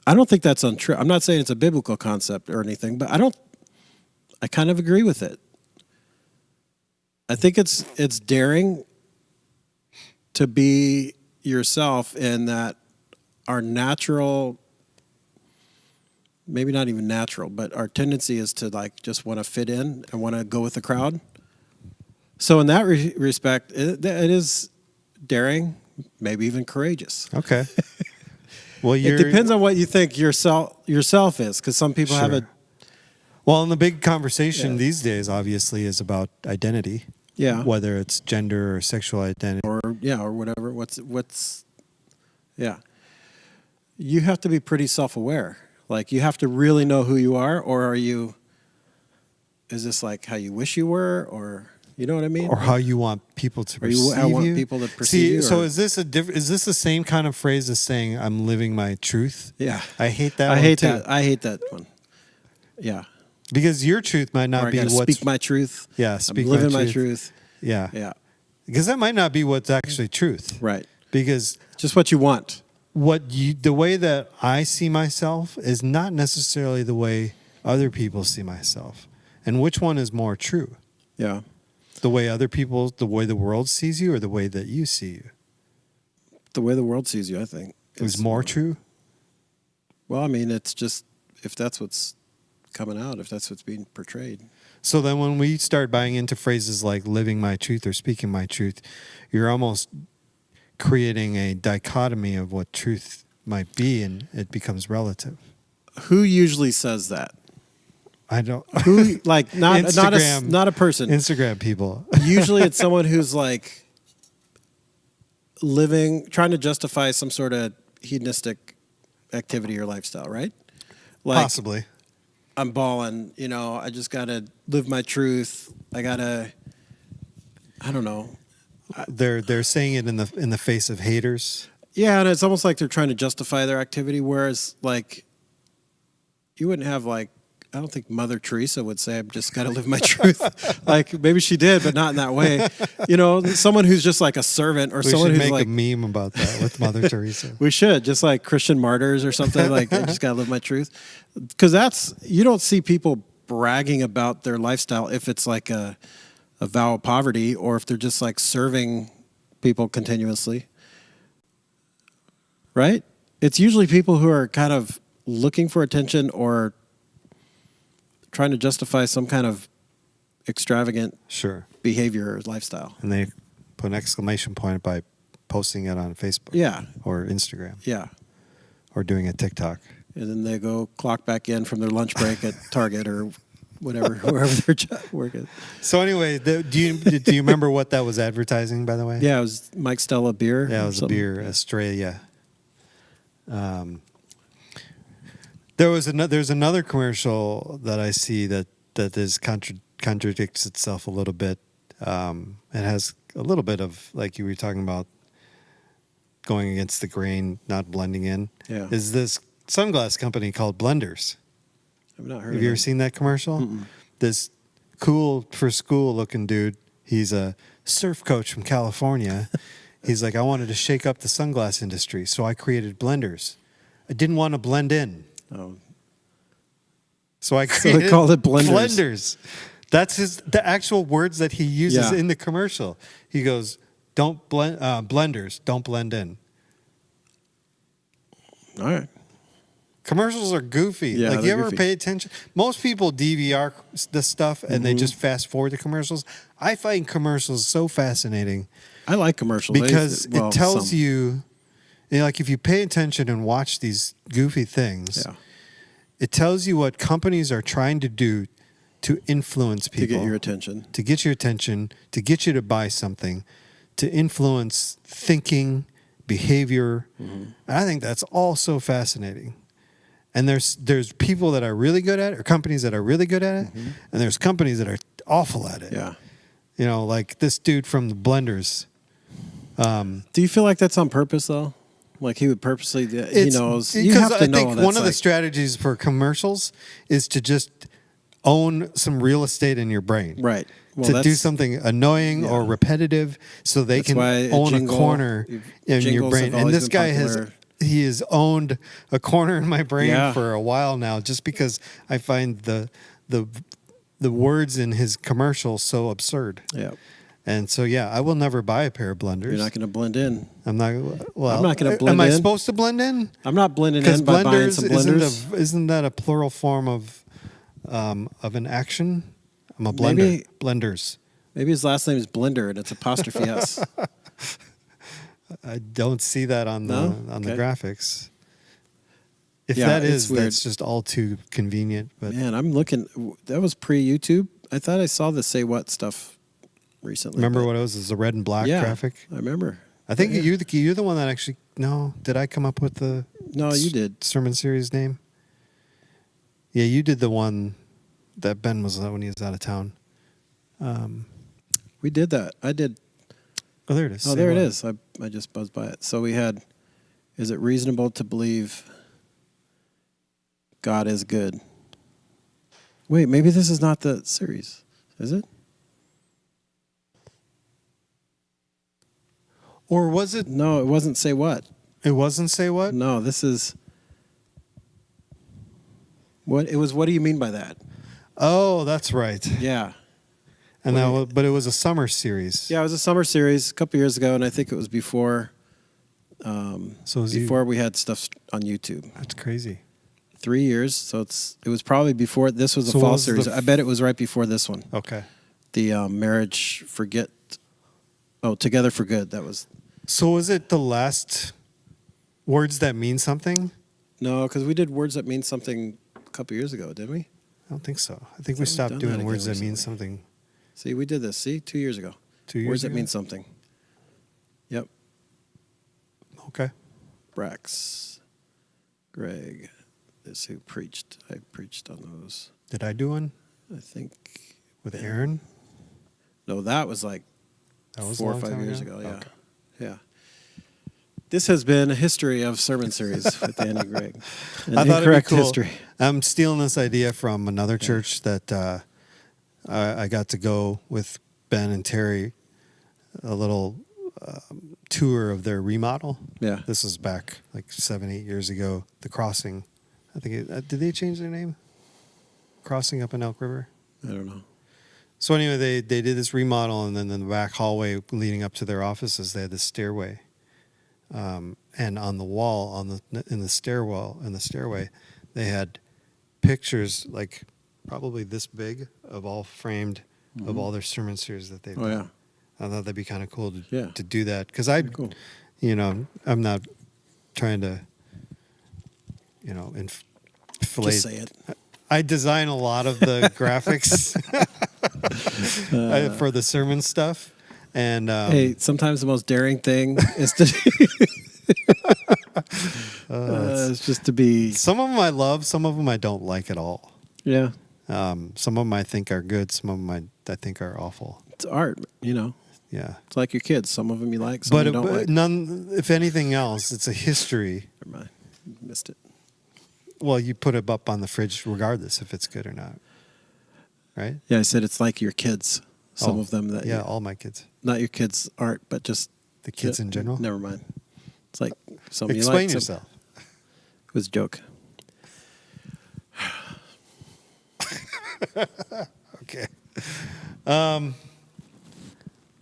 I don't think that's untrue. I'm not saying it's a biblical concept or anything, but I kind of agree with it. I think it's daring to be yourself, and that our natural, maybe not even natural, but our tendency is to like just want to fit in and want to go with the crowd. So in that respect, it is daring, maybe even courageous. Okay. Well, it depends on what you think yourself is, because some people have a. Well, and the big conversation these days, obviously, is about identity. Yeah. Whether it's gender or sexual identity. Or whatever. You have to be pretty self-aware. Like, you have to really know who you are, or is this like how you wish you were, or you know what I mean? Or how you want people to perceive you. How you want people to perceive you. So is this the same kind of phrase as saying I'm living my truth? Yeah. I hate that I one hate too. that. I hate that one. Yeah. Because your truth might not or I be gotta what's... speak my truth. Yeah, speak I'm living my my truth. Yeah. Yeah. Because that might not be what's actually truth. Right. Because just what you want. The way that I see myself is not necessarily the way other people see myself. And which one is more true? Yeah. The way the way the world sees you, or the way that you see you? The way the world sees you, I think, Is more true? Well, I mean, it's just if that's what's coming out, if that's what's being portrayed. So then when we start buying into phrases like living my truth or speaking my truth, you're almost creating a dichotomy of what truth might be, and it becomes relative. Who usually says that? I don't. Who like not Instagram, not a person. Instagram people. Usually it's someone who's like trying to justify some sort of hedonistic activity or lifestyle, right? Like, Possibly. I'm balling, I just got to live my truth. I don't know. They're saying it in the face of haters. Yeah, and it's almost like they're trying to justify their activity, whereas like you wouldn't have like, I don't think Mother Teresa would say, "I've just got to live my truth." Like maybe she did, but not in that way. Someone who's just like a servant, or We someone should who's make like a meme about that with Mother Teresa. We should, just like Christian martyrs or something. Like I just got to live my truth, because you don't see people bragging about their lifestyle if it's like a vow of poverty, or if they're just like serving people continuously. Right? It's usually people who are kind of looking for attention or trying to justify some kind of extravagant Sure. behavior or lifestyle. And they put an exclamation point by posting it on Facebook. Yeah. Or Instagram. Yeah. Or doing a TikTok. And then they go clock back in from their lunch break at Target or whatever, wherever their job work is. So anyway, do you remember what that was advertising, by the way? Yeah, it was Mike Stella beer. Yeah, it was something. a beer, Australia. There's another commercial that I see that contradicts itself a little bit. It has a little bit of, like you were talking about, going against the grain, not blending in. Yeah. Is this sunglass company called Blenders? I've not heard Have of you it. ever seen that commercial? Mm-mm. This cool for school looking dude. He's a surf coach from California. He's like, I wanted to shake up the sunglass industry, so I created Blenders. I didn't want to blend in. Oh. So I So created they called it Blenders. Blenders. That's the actual words that he uses Yeah. in the commercial. He goes, "Don't blend, blenders. Don't blend in." All right. Commercials are goofy. Yeah, like you they're ever goofy. pay attention? Most people DVR the stuff and they just fast forward the commercials. I find commercials so fascinating I like commercials. because it tells you, like if you pay attention and watch these goofy things, Yeah. it tells you what companies are trying to do to influence people. To get your attention. To get your attention, to get you to buy something, to influence thinking, behavior. And I think that's all so fascinating. And there's people that are really good at it, or companies that are really good at it, and there's companies that are awful at it. Yeah. Like this dude from the Blenders. Do you feel like that's on purpose, though? Like he would purposely, he knows. You Because have to I know think that's one of the like- strategies for commercials is to just own some real estate in your brain. Right. Well, To do that's- something annoying or repetitive so they That's can why a own jingle- a corner in your jingles brain. have And always this been guy popular. he has owned a corner in my brain Yeah. for a while now, just because I find the words in his commercial so absurd. Yeah. And so, yeah, I will never buy a pair of Blenders. You're not going to blend in. I'm not. Well, I'm not gonna Am blend I in. supposed to blend in? I'm not blending Because in by buying blenders some blenders. isn't that a plural form of an action? I'm a blender. Maybe- Blenders. Maybe his last name is Blender and it's apostrophe S. I don't see that on the No? on the Okay. graphics. If Yeah, that it's is, weird. that's just all too convenient. But Man, I'm looking. That was pre-YouTube. I thought I saw the Say What stuff recently. remember but- what it was? It was a red and black yeah, graphic. I remember. I think Yeah. you're the one that actually. No, did I come up with the No, you did. sermon series name? Yeah, you did the one that Ben was when he was out of town. We did that. I did. Oh, there it is. Oh, Say there it what? is. I just buzzed by it. So we had, is it reasonable to believe God is good? Wait, maybe this is not the series. Is it? Or was it? No, it wasn't Say What. It wasn't Say What? No, this is. What? It was, what do you mean by that? Oh, that's right. Yeah. And but it was a summer series. Yeah, it was a summer series a couple years ago, and I think it was before. Before we had stuff on YouTube. That's crazy. 3 years, so it was probably before this was a fall series. I bet it was right before this one. Okay. The Together for Good. That was. So was it the last Words That Mean Something? No, because we did Words That Mean Something a couple years ago, didn't we? I don't think so. I think we stopped doing Words That Mean Something. See, we did this. 2 years ago. 2 years Words ago? That Mean Something. Yep. Okay. Brax, Greg, is who preached. I preached on those. Did I do one I think. with Aaron? No, that was like That was 4 a or long 5 time years ago? ago. Yeah. Okay. Yeah. This has been a history of sermon series with Andy Gregg. An I thought it'd be incorrect cool. history. I'm stealing this idea from another church that I got to go with Ben and Terry, a little tour of their remodel. Yeah. This was back like 7-8 years ago. The Crossing. I think did they change their name? Crossing up in Elk River. I don't know. So anyway, they did this remodel, and then in the back hallway leading up to their offices, they had this stairway. And on the wall, in the stairway, they had pictures like probably this big of all framed of all their sermon series that they've done. Yeah. I thought that'd be kind of cool Yeah. to do that because Cool. I'm not trying to, inflate. Just say it. I design a lot of the graphics for the sermon stuff, and Hey, sometimes the most daring thing is to is just to be. some of them I love, some of them I don't like at all. Yeah. Some of them I think are good, some of them I think are awful. It's art, Yeah, It's like your kids. Some of them you like, some but you don't like. none. If anything else, it's a history. Never mind. Missed it. Well, you put it up on the fridge regardless if it's good or not, right? Yeah, I said it's like your kids. Some of them that all my kids, not your kids' art, but just the kids in general. Never mind. It's like some you Explain like. yourself. It was a joke. Okay.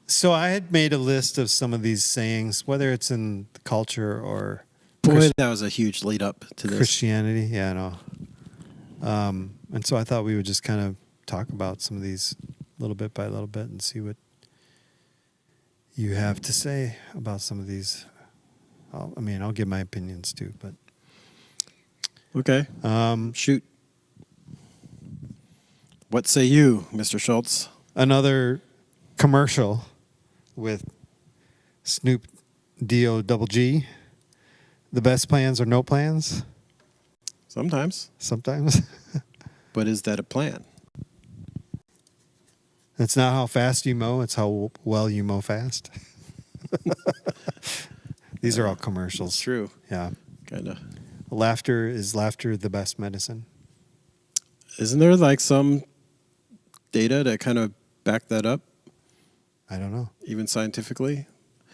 So I had made a list of some of these sayings, whether it's in the culture or Boy, that was a huge lead up to this. Christianity. Yeah, I know. And so I thought we would just kind of talk about some of these little bit by little bit and see what you have to say about some of these. I'll give my opinions too, but Okay. Shoot. What say you, Mr. Schultz? another commercial with Snoop D-O-double-G. The best plans are no plans. Sometimes. Sometimes. But is that a plan? It's not how fast you mow, it's how well you mow fast. These are all commercials. It's true. Yeah. Kind of. Is laughter the best medicine? Isn't there like some data to kind of back that up, I don't know. even scientifically?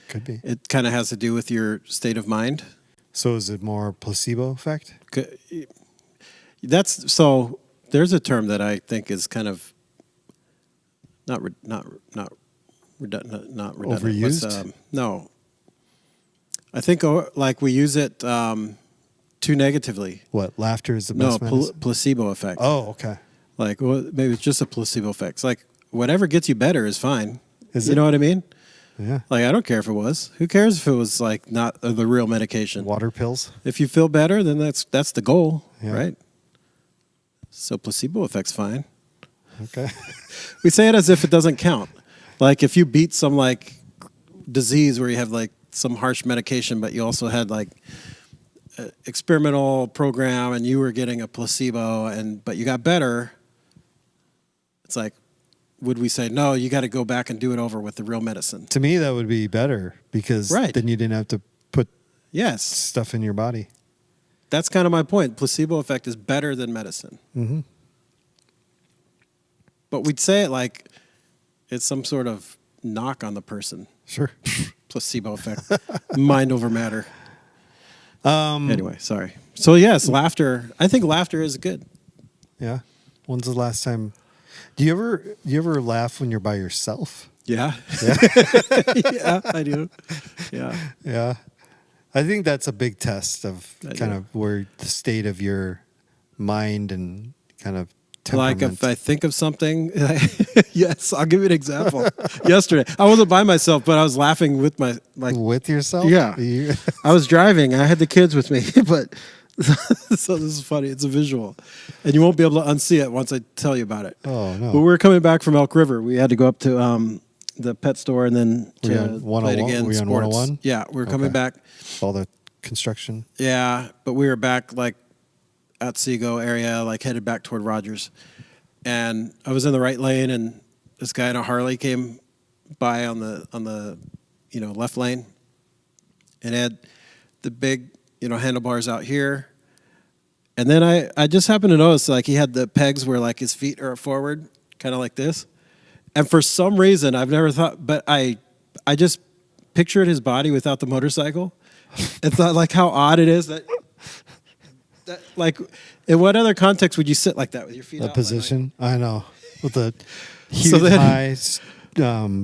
Could be. It kind of has to do with your state of mind. So is it more placebo effect? So there's a term that I think is kind of not redundant. Overused? No. I think like we use it too negatively. What? Laughter is the No, best medicine? placebo effect. Oh, okay. Like, well, maybe it's just a placebo effect. It's like whatever gets you better is fine. Is you it? know what I mean? Yeah. Like, I don't care if it was. Who cares if it was like not the real medication? Water pills? If you feel better, then that's the goal, Yeah. right? So placebo effect's fine. Okay. We say it as if it doesn't count. Like if you beat some like disease where you have like some harsh medication, but you also had like an experimental program and you were getting a placebo but you got better. It's like, would we say, no, you got to go back and do it over with the real medicine? To me, that would be better because then you didn't have to put Yes. stuff in your body. That's kind of my point. Placebo effect is better than medicine. Mm-hmm. But we'd say it like it's some sort of knock on the person. Sure. Placebo effect. Mind over matter. Anyway, sorry. So yes, laughter. I think laughter is good. Yeah. When's the last time? Do you ever laugh when you're by yourself? Yeah. Yeah, I do. Yeah. Yeah. I think that's a big test of I kind do. of where the state of your mind and kind of Like temperament. if I think of something, yes, I'll give you an example. Yesterday, I wasn't by myself, but I was laughing with my like. with yourself? Yeah. You- I was driving. I had the kids with me, but so this is funny. It's a visual, and you won't be able to unsee it once I tell you about it. oh, no. But we were coming back from Elk River. We had to go up to the pet store and then Were you to on play it 101? again. Were you on Sports. 101? Yeah, we were coming Okay. back. All the construction. Yeah, but we were back like at Seago area, like headed back toward Rogers. And I was in the right lane, and this guy in a Harley came by on the left lane, and had the big handlebars out here. And then I just happened to notice like he had the pegs where like his feet are forward, kind of like this. And for some reason I've never thought, but I just pictured his body without the motorcycle. It's not like how odd it is that like in what other context would you sit like that with your feet The out? position. I know. With the So huge then- high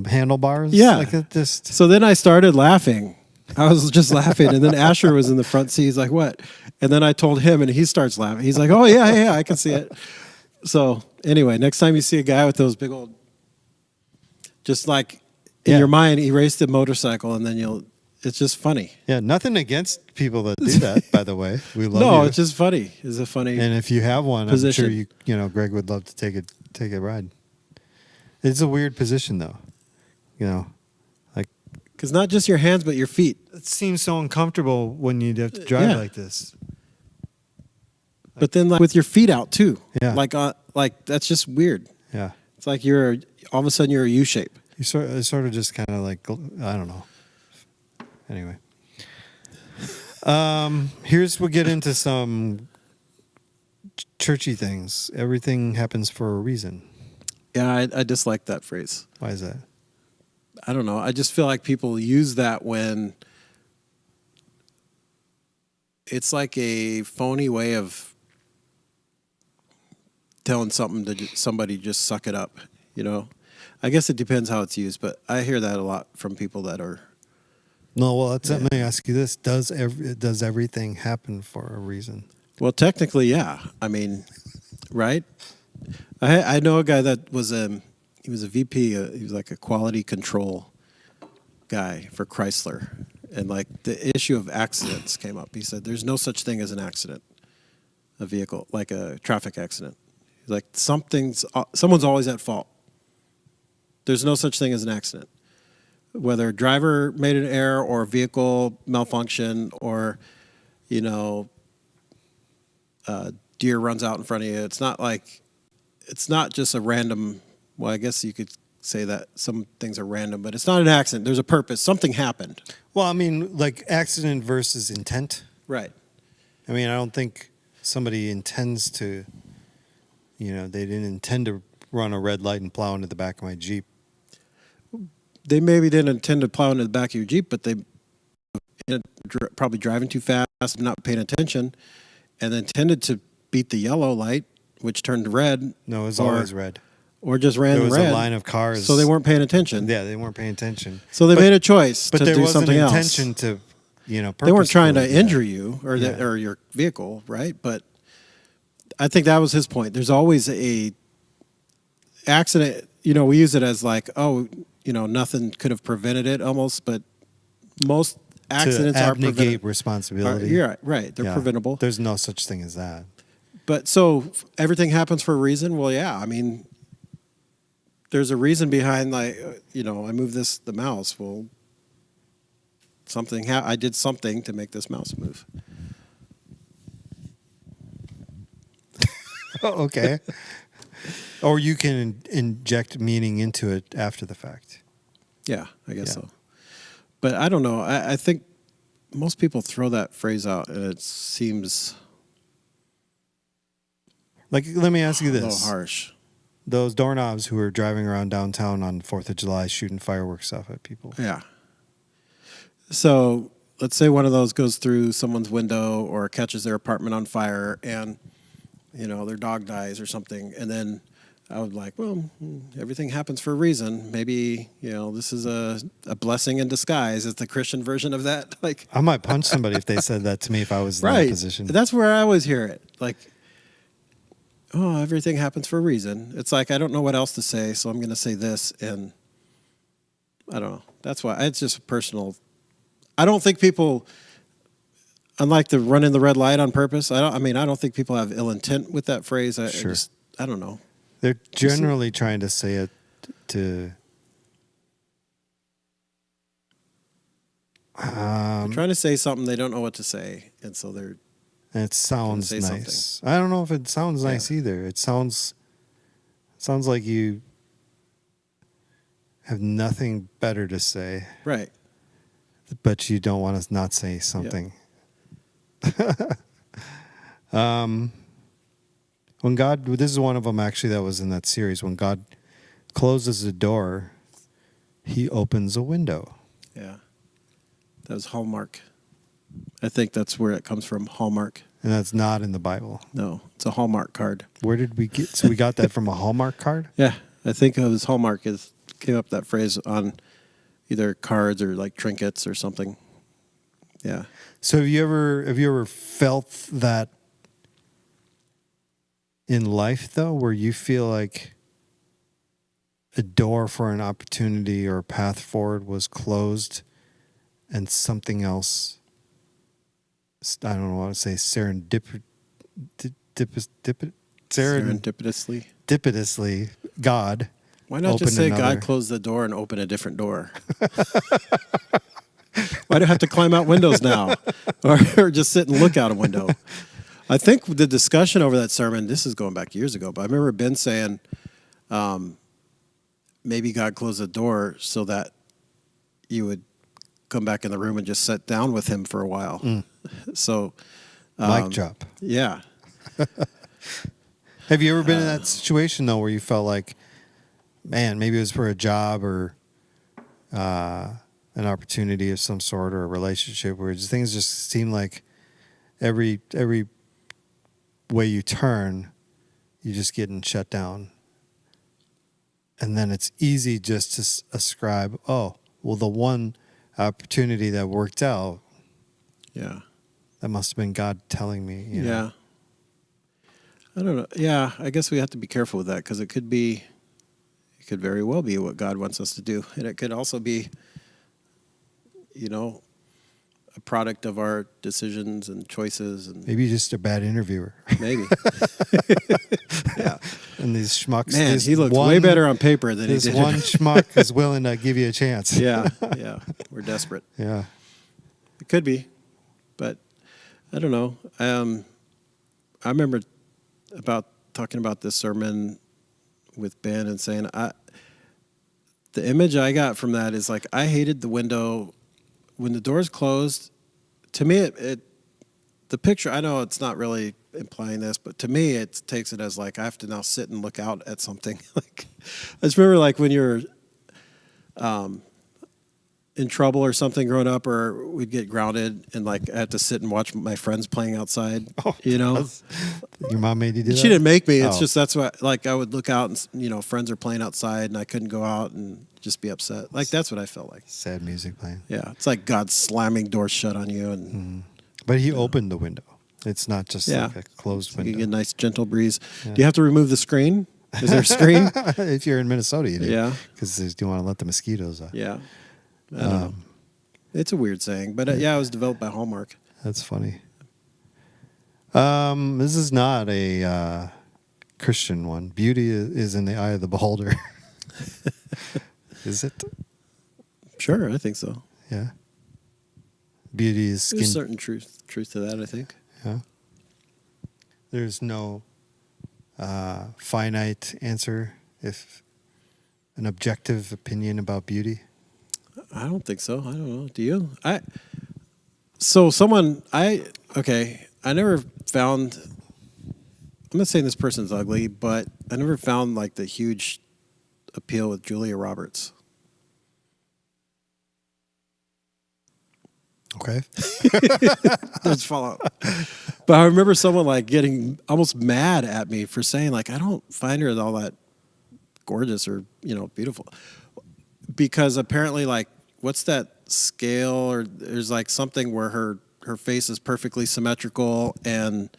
handlebars. Yeah. Like it just. So then I started laughing. I was just laughing, and then Asher was in the front seat. He's like, "What?" And then I told him, and he starts laughing. He's like, "Oh yeah, I can see it." So anyway, next time you see a guy with those big old, just like in Yeah. your mind, erase the motorcycle, and then you'll. It's just funny. Yeah, nothing against people that do that, by the way. We love No, you. it's just funny. It's a funny. And if you have one, Position. I'm sure Greg would love to take a ride. It's a weird position though. Like Because not just your hands, but your feet. it seems so uncomfortable when you have to drive Yeah. like this. But then, like with your feet out too. Yeah. Like that's just weird. Yeah. It's like all of a sudden you're a U shape. You sort of just kind of like, I don't know. Anyway. We'll get into some churchy things. Everything happens for a reason. Yeah, I dislike that phrase. Why is that? I don't know. I just feel like people use that when it's like a phony way of telling somebody just suck it up, I guess it depends how it's used, but I hear that a lot from people that are. No, well, let me ask you this. Does everything happen for a reason? Well, technically, yeah. I mean, right? I know a guy that was he was a VP. He was like a quality control guy for Chrysler, and like the issue of accidents came up. He said, "There's no such thing as an accident, a vehicle like a traffic accident. He's like someone's always at fault. There's no such thing as an accident, whether a driver made an error or a vehicle malfunction or, deer runs out in front of you. It's not just a random. Well, I guess you could say that some things are random, but it's not an accident. There's a purpose. Something happened. Well, I mean, like accident versus intent. Right. I mean, I don't think somebody intends to, they didn't intend to run a red light and plow into the back of my Jeep. They maybe didn't intend to plow into the back of your Jeep, but they probably driving too fast, not paying attention, and then tended to beat the yellow light, which turned red. No, it was or- always red. Or just ran There was red. a line of cars. So they weren't paying attention. Yeah, they weren't paying attention. So they But- made a choice But to there do wasn't something else. intention to, They weren't trying to purposefully do injure that. you or Yeah. or your vehicle, right? But I think that was his point. There's always a accident. We use it as like, nothing could have prevented it almost, but most accidents to are abnegate preventable. responsibility. You're right. They're Yeah. preventable. There's no such thing as that. But so everything happens for a reason. Well, yeah. I mean, there's a reason behind like, I moved the mouse. Well, I did something to make this mouse move. Oh, okay. Or you can inject meaning into it after the fact. Yeah, I guess Yeah. so. But I don't know. I think most people throw that phrase out, and it seems Like, let me ask you a little this. harsh. Those doorknobs who were driving around downtown on 4th of July shooting fireworks off at people. Yeah. So let's say one of those goes through someone's window or catches their apartment on fire, and their dog dies or something, and then I would like, well, everything happens for a reason. Maybe, this is a blessing in disguise. It's the Christian version of that. Like, I might punch somebody if they said that to me if I was in that right. position. That's where I always hear it. Like, oh, everything happens for a reason. It's like, I don't know what else to say, so I'm going to say this. And I don't know. That's why it's just personal. I don't think people, unlike the running the red light on purpose, I don't think people have ill intent with that phrase. I don't know. They're generally trying to say it to. They're trying to say something they don't know what to say, and so they're. It sounds say nice. something. I don't know if it sounds nice either. It sounds like you have nothing better to say, Right. but you don't want to not say something. When God, this is one of them actually that was in that series. When God closes a door, He opens a window. Yeah. That was Hallmark. I think that's where it comes from, Hallmark. And that's not in the Bible. No, it's a Hallmark card. Where did we get? So we got that from a Hallmark card? Yeah, I think it was Hallmark. Came up that phrase on either cards or like trinkets or something. Yeah. So have you ever felt that in life though, where you feel like a door for an opportunity or a path forward was closed and something else, I don't know what to say, serendipitously, God. Why not just opened say another. God closed the door and open a different door? Why do I have to climb out windows now? Or just sit and look out a window? I think the discussion over that sermon, this is going back years ago, but I remember Ben saying maybe God closed the door so that you would come back in the room and just sit down with him for a while. So, Mic drop. Yeah. Have you ever been in that situation though, where you felt like, man, maybe it was for a job or an opportunity of some sort or a relationship where things just seem like every way you turn, you're just getting shut down. And then it's easy just to ascribe, oh, well, the one opportunity that worked out, Yeah. that must have been God telling me. You know? Yeah. I don't know. Yeah, I guess we have to be careful with that because it could very well be what God wants us to do. And it could also be, a product of our decisions and choices. And Maybe you're just a bad interviewer. maybe. Yeah. And these schmucks. Man, he looks way better on paper than he This did. one schmuck is willing to give you a chance. Yeah. We're desperate. Yeah. It could be, but I don't know. I remember talking about this sermon with Ben and saying, the image I got from that is like, I hated the window when the door's closed. To me, the picture, I know it's not really implying this, but to me, it takes it as like, I have to now sit and look out at something. Like, I just remember like when you're, in trouble or something growing up, or we'd get grounded and like I had to sit and watch my friends playing outside. Your mom made you do that? She didn't make me. It's Oh. just that's why. Like I would look out and friends are playing outside and I couldn't go out and just be upset. Like that's what I felt like. Sad music playing. Yeah, it's like God slamming doors shut on you and But he opened the window. It's not just Yeah. like a closed you window. get a nice gentle breeze. Yeah. Do you have to remove the screen? Is there a screen? If you're in Minnesota, you do. Yeah. Because you want to let the mosquitoes out. Yeah, I don't know. It's a weird saying, but it was developed by Hallmark. That's funny. This is not a Christian one. Beauty is in the eye of the beholder. Is it? Sure, I think so. Yeah. Beauty is skin. There's certain truth to that, I think. Yeah. There's no finite answer, if an objective opinion about beauty. I don't think so. I don't know. Do you? I never found, I'm not saying this person's ugly, but I never found like the huge appeal with Julia Roberts. Okay. There's fallout. But I remember someone like getting almost mad at me for saying like, I don't find her all that gorgeous or, beautiful. Because apparently, like, what's that scale? Or there's like something where her face is perfectly symmetrical and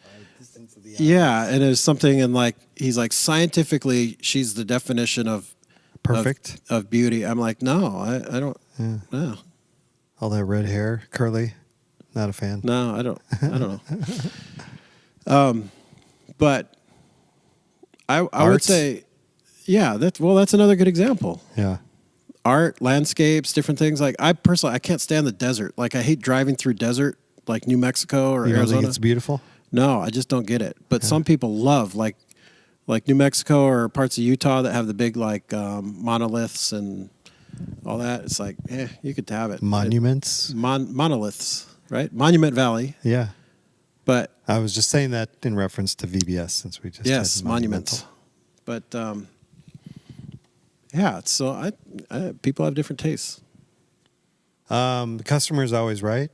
yeah, and there's something in like he's like scientifically she's the definition of Perfect. of beauty. I'm like, no, I don't. Yeah. No, All that red hair, curly. Not a fan. no, I don't know. But I would Arts? say, yeah, that's another good example. Yeah. Art, landscapes, different things. Like I can't stand the desert. Like I hate driving through desert, like New Mexico or You don't Arizona. think it's beautiful? No, I just don't get it. But some people love like New Mexico or parts of Utah that have the big like monoliths and all that. It's like, you could have it. Monuments? Monoliths, right? Monument Valley. Yeah. But I was just saying that in reference to VBS since we just yes, had monuments. But yeah, so I people have different tastes. The customer's always right.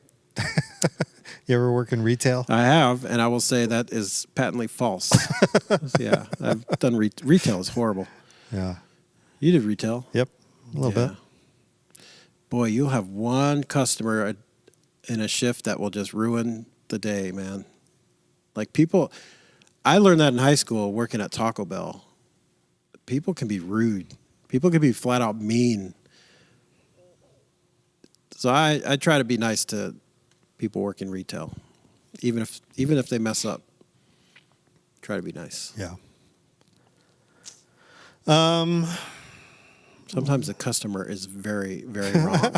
You ever work in retail? I have, and I will say that is patently false. Yeah, I've done retail is horrible. Yeah. You did retail. Yep. A little bit. Boy, you'll have one customer in a shift that will just ruin the day, man. Like people, I learned that in high school working at Taco Bell. People can be rude. People can be flat out mean. So I try to be nice to people working retail, even if they mess up. Try to be nice. Yeah. Sometimes the customer is very, very wrong.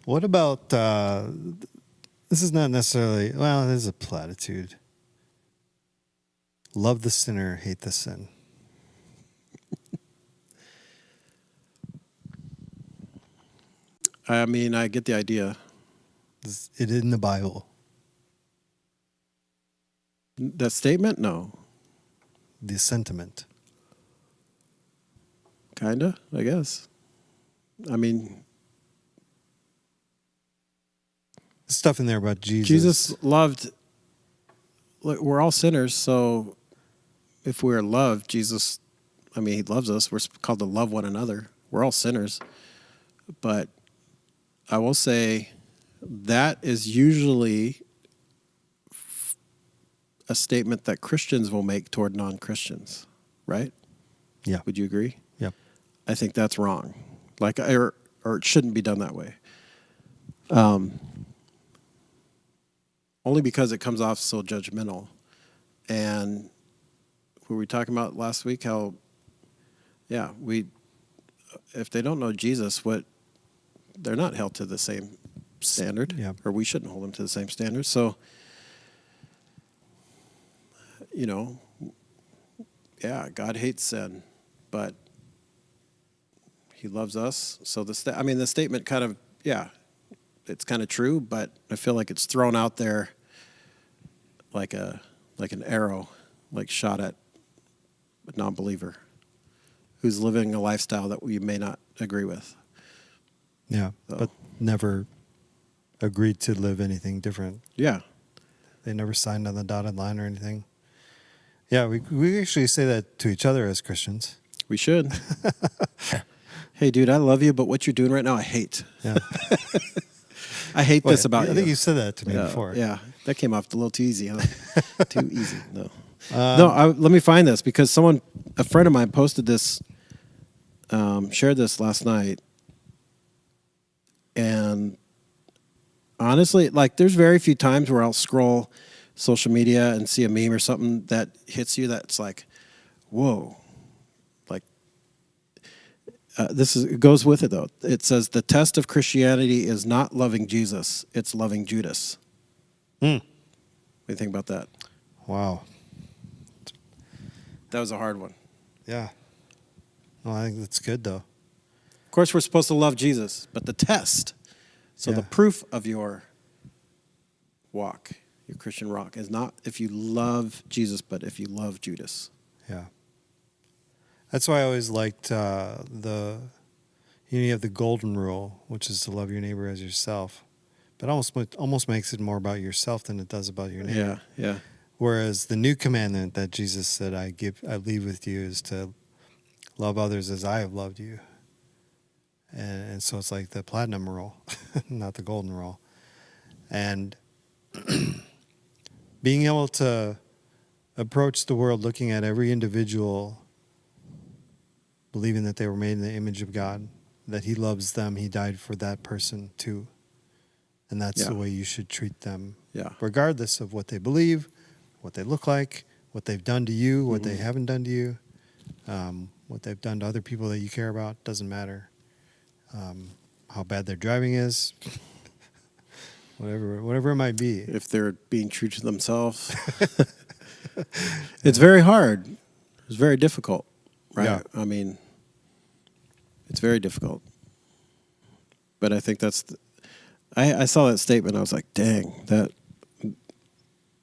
What about this is not necessarily, well, it is a platitude. Love the sinner, hate the sin. I mean, I get the idea. Is it in the Bible? That statement? No. The sentiment. Kinda, I guess. I mean, Stuff in there about Jesus. Jesus loved. Look, we're all sinners, so if we're loved, Jesus, I mean, he loves us. We're called to love one another. We're all sinners. But I will say that is usually a statement that Christians will make toward non-Christians, right? Yeah. Would you agree? Yep. I think that's wrong. Like, or it shouldn't be done that way. Only because it comes off so judgmental. And were we talking about last week how, yeah, if they don't know Jesus, they're not held to the same standard, Yeah. or we shouldn't hold them to the same standard. So, yeah, God hates sin, but he loves us. So the statement kind of, yeah, it's kind of true, but I feel like it's thrown out there like an arrow, like shot at a non-believer who's living a lifestyle that we may not agree with. Yeah. So. But never agreed to live anything different. Yeah. They never signed on the dotted line or anything. Yeah, we actually say that to each other as Christians. We should. Hey, dude, I love you, but what you're doing right now, I hate. Yeah. I hate this about you. I think you said that to me before. Yeah, that came off a little too easy, huh? Too easy. No. Let me find this because a friend of mine posted this, shared this last night. And honestly, like there's very few times where I'll scroll social media and see a meme or something that hits you that's like, whoa. Like, it goes with it though. It says the test of Christianity is not loving Jesus, it's loving Judas. What do you think about that? Wow. That was a hard one. Yeah. Well, I think that's good though. Of course, we're supposed to love Jesus, but the test, the proof of your walk, your Christian walk, is not if you love Jesus, but if you love Judas. Yeah. That's why I always liked you have the golden rule, which is to love your neighbor as yourself. But almost makes it more about yourself than it does about your neighbor. Yeah. Whereas the new commandment that Jesus said, I leave with you, is to love others as I have loved you. And so it's like the platinum rule, not the golden rule. And being able to approach the world looking at every individual, believing that they were made in the image of God, that he loves them, he died for that person too. And that's the way you should treat them, regardless of what they believe, what they look like, what they've done to you, what they haven't done to you, what they've done to other people that you care about. Doesn't matter. How bad their driving is, whatever it might be. If they're being true to themselves. It's very hard. It's very difficult, right? Yeah. I mean, it's very difficult. But I think that's... I saw that statement. I was like, dang, that...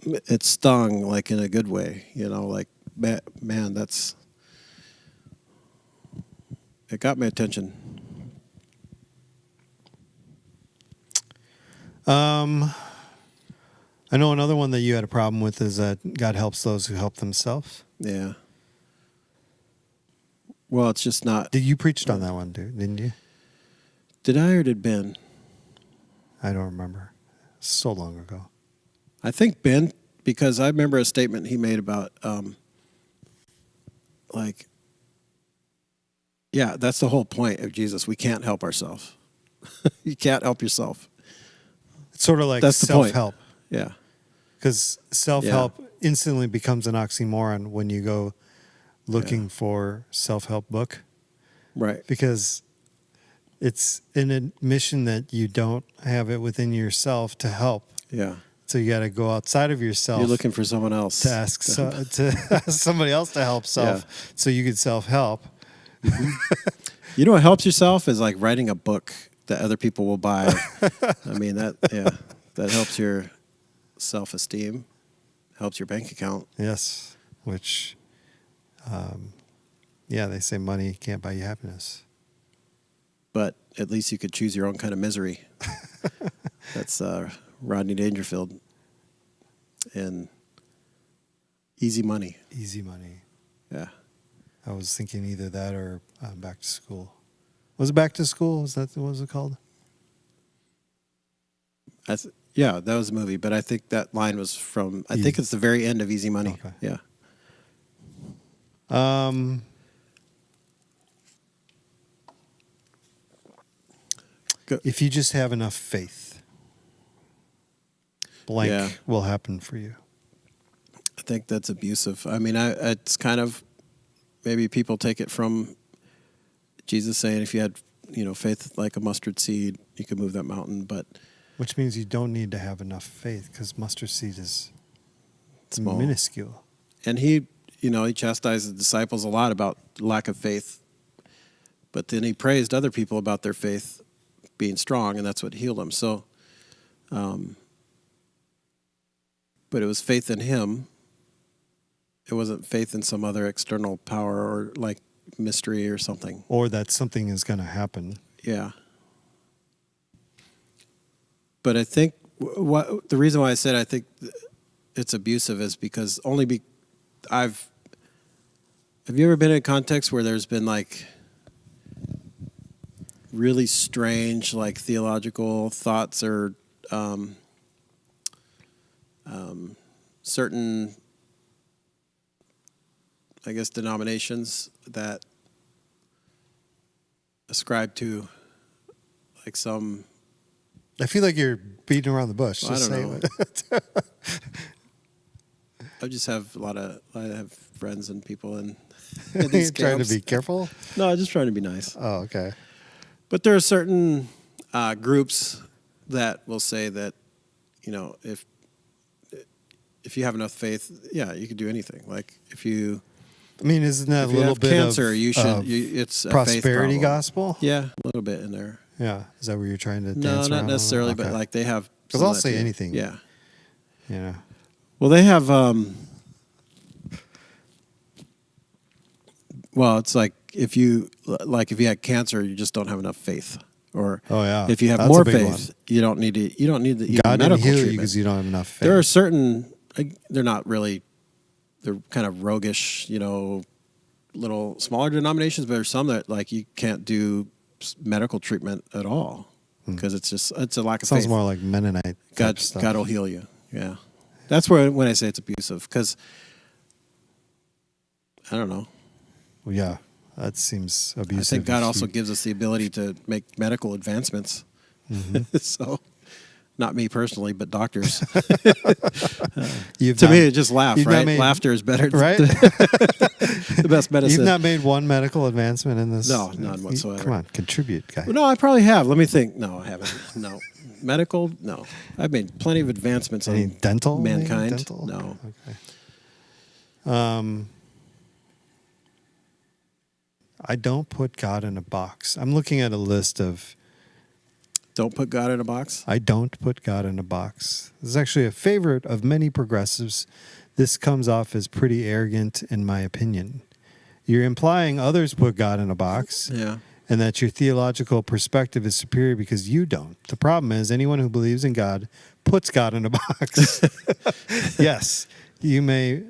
It stung, like, in a good way. You know, like, man, that's... It got my attention. I know another one that you had a problem with is that God helps those who help themselves. Yeah. Well, it's just not... You preached on that one, dude, didn't you? Did I or did Ben? I don't remember. So long ago. I think Ben, because I remember a statement he made about, that's the whole point of Jesus. We can't help ourselves. You can't help yourself. It's sort of like That's the point. self-help. Yeah. Because self-help instantly becomes an oxymoron when you go looking for self-help book. Right. Because it's an admission that you don't have it within yourself to help. Yeah. So you got to go outside of yourself. You're looking for someone else. To ask to ask somebody else to help self so you could self-help. You know what helps yourself is like writing a book that other people will buy. I mean, that helps your self-esteem, helps your bank account. Yes, which, they say money can't buy you happiness. But at least you could choose your own kind of misery. That's Rodney Dangerfield. And Easy Money. Easy Money. Yeah. I was thinking either that or Back to School. Was it Back to School? What was it called? That was a movie, but I think that line was from, I think it's the very end of Easy Money. Okay. Yeah. If you just have enough faith, blank will happen for you. I think that's abusive. I mean, it's kind of, maybe people take it from Jesus saying if you had, faith like a mustard seed, you could move that mountain, but... Which means you don't need to have enough faith because mustard seed is small, minuscule. And he chastised the disciples a lot about lack of faith, but then he praised other people about their faith being strong, and that's what healed them. So, but it was faith in him. It wasn't faith in some other external power or like mystery or something. Or that something is going to happen. Yeah. But I think the reason why I said I think it's abusive is because have you ever been in a context where there's been like really strange like theological thoughts or certain, I guess, denominations that ascribe to like some... I feel like you're beating around the bush. I don't know. I just have I have friends and people in these camps. Trying to be careful? No, I'm just trying to be nice. Oh, okay. But there are certain groups that will say that, if you have enough faith, you could do anything. Like if you... I mean, isn't that a you little have bit cancer, of it's a prosperity faith gospel? Yeah, a little bit in there. Yeah. Is that where you're trying to No, dance not around? necessarily, Okay. but like they have... Because I'll say anything. Yeah. Yeah. Well, they have... it's like if you had cancer, you just don't have enough faith. Or if you have That's more a big faith, you don't need the God medical didn't heal you treatment. because you don't have enough faith. There are certain they're not really, they're kind of roguish, little smaller denominations, but there's some that like you can't do medical treatment at all because it's a lack of Sounds faith. more like Mennonite type stuff. God will heal you. Yeah. That's where when I say it's abusive, because I don't know. Well, yeah, that seems abusive. I think God also gives us the ability to make medical advancements. Mm-hmm. So, not me personally, but doctors. You've To not- me, it just laugh, you've not right? made- Laughter is better. right? The best medicine. You've not made one medical advancement in this. No, none whatsoever. Come on, contribute, guy. No, I probably have. Let me think. No, I haven't. No. Medical? No. I've made plenty of advancements Any on dental? maybe? mankind. Dental? No. Okay. I don't put God in a box. I'm looking at a list of Don't put God in a box? I don't put God in a box. This is actually a favorite of many progressives. This comes off as pretty arrogant, in my opinion. You're implying others put God in a box Yeah. and that your theological perspective is superior because you don't. The problem is anyone who believes in God puts God in a box. Yes, you may.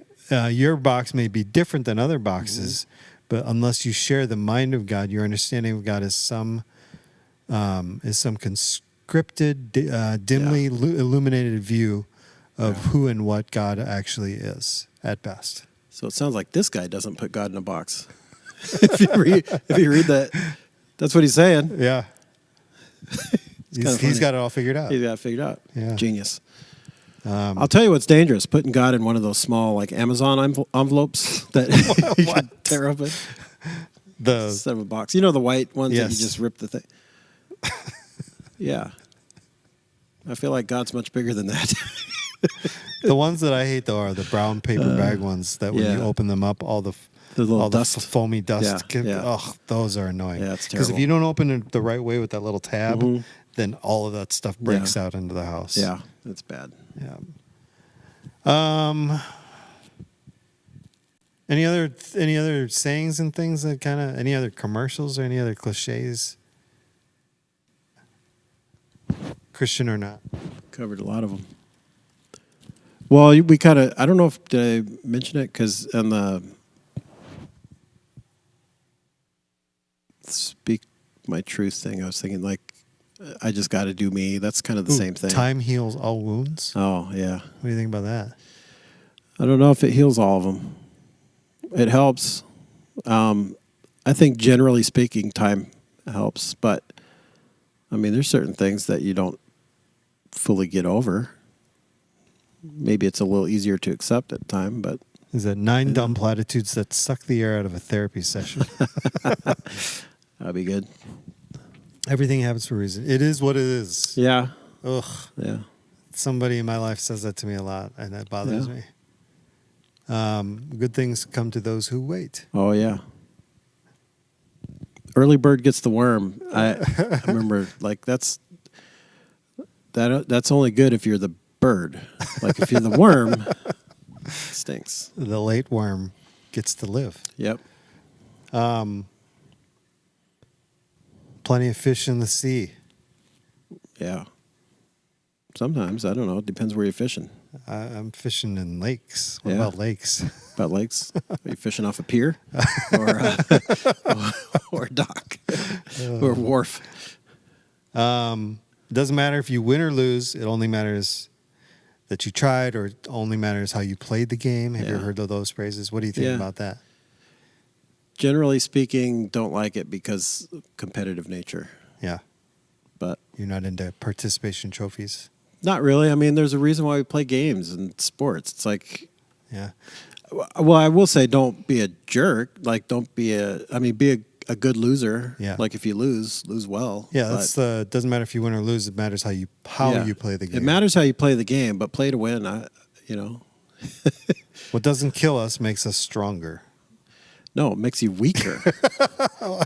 Your box may be different than other boxes, but unless you share the mind of God, your understanding of God is some conscripted, dimly illuminated view of who and what God actually is at best. So it sounds like this guy doesn't put God in a box. if you read that, that's what he's saying. Yeah. kinda He's funny. got it all figured out. He's got it figured out. Yeah. Genius. I'll tell you what's dangerous: putting God in one of those small, like Amazon envelopes that you can tear open The instead of a box. You know the white ones that Yes. you just rip the thing. Yeah, I feel like God's much bigger than that. the ones that I hate though are the brown paper bag ones that when you yeah. open them up, all the little all dust. the foamy dust. Yeah. Oh, those are annoying. Yeah, it's Because if terrible. you don't open it the right way with that little tab, then all of that stuff breaks out into the house. Yeah, that's bad. Yeah. Any other sayings and things that kind of any other commercials or any other cliches? Christian or not? Covered a lot of them. Well, we kind of, I don't know if, did I mention it? Because on the Speak My Truth thing, I was thinking, like, I just got to do me. That's kind of the same thing. Time heals all wounds. Oh, yeah. What do you think about that? I don't know if it heals all of them. It helps. I think generally speaking, time helps. But, I mean, there's certain things that you don't fully get over. Maybe it's a little easier to accept at time, but Is that 9 dumb platitudes that suck the air out of a therapy session? that'd be good. Everything happens for a reason. It is what it is. Yeah. Ugh. Yeah. Somebody in my life says that to me a lot, and that bothers Yeah. me. Good things come to those who wait. Oh, yeah. Early bird gets the worm. I remember, like, that's only good if you're the bird. Like, if you're the worm, it stinks. The late worm gets to live. Yep. Plenty of fish in the sea. Yeah. Sometimes, I don't know. It depends where you're fishing. I'm fishing in lakes. What Yeah. about lakes? About lakes? Are you fishing off a pier? Or a dock? Or a wharf? It doesn't matter if you win or lose. It only matters that you tried, or it only matters how you played the game. Have you Yeah. ever heard of those phrases? What do you think Yeah. about that? Generally speaking, don't like it because of competitive nature. Yeah. But You're not into participation trophies? not really. I mean, there's a reason why we play games and sports. It's like, Yeah. well, I will say don't be a jerk. Like, be a good loser. Yeah. Like, if you lose well. Yeah, But, that's the doesn't matter if you win or lose. It matters how you yeah. play the game. It matters how you play the game, but play to win, What doesn't kill us makes us stronger. No, it makes you weaker.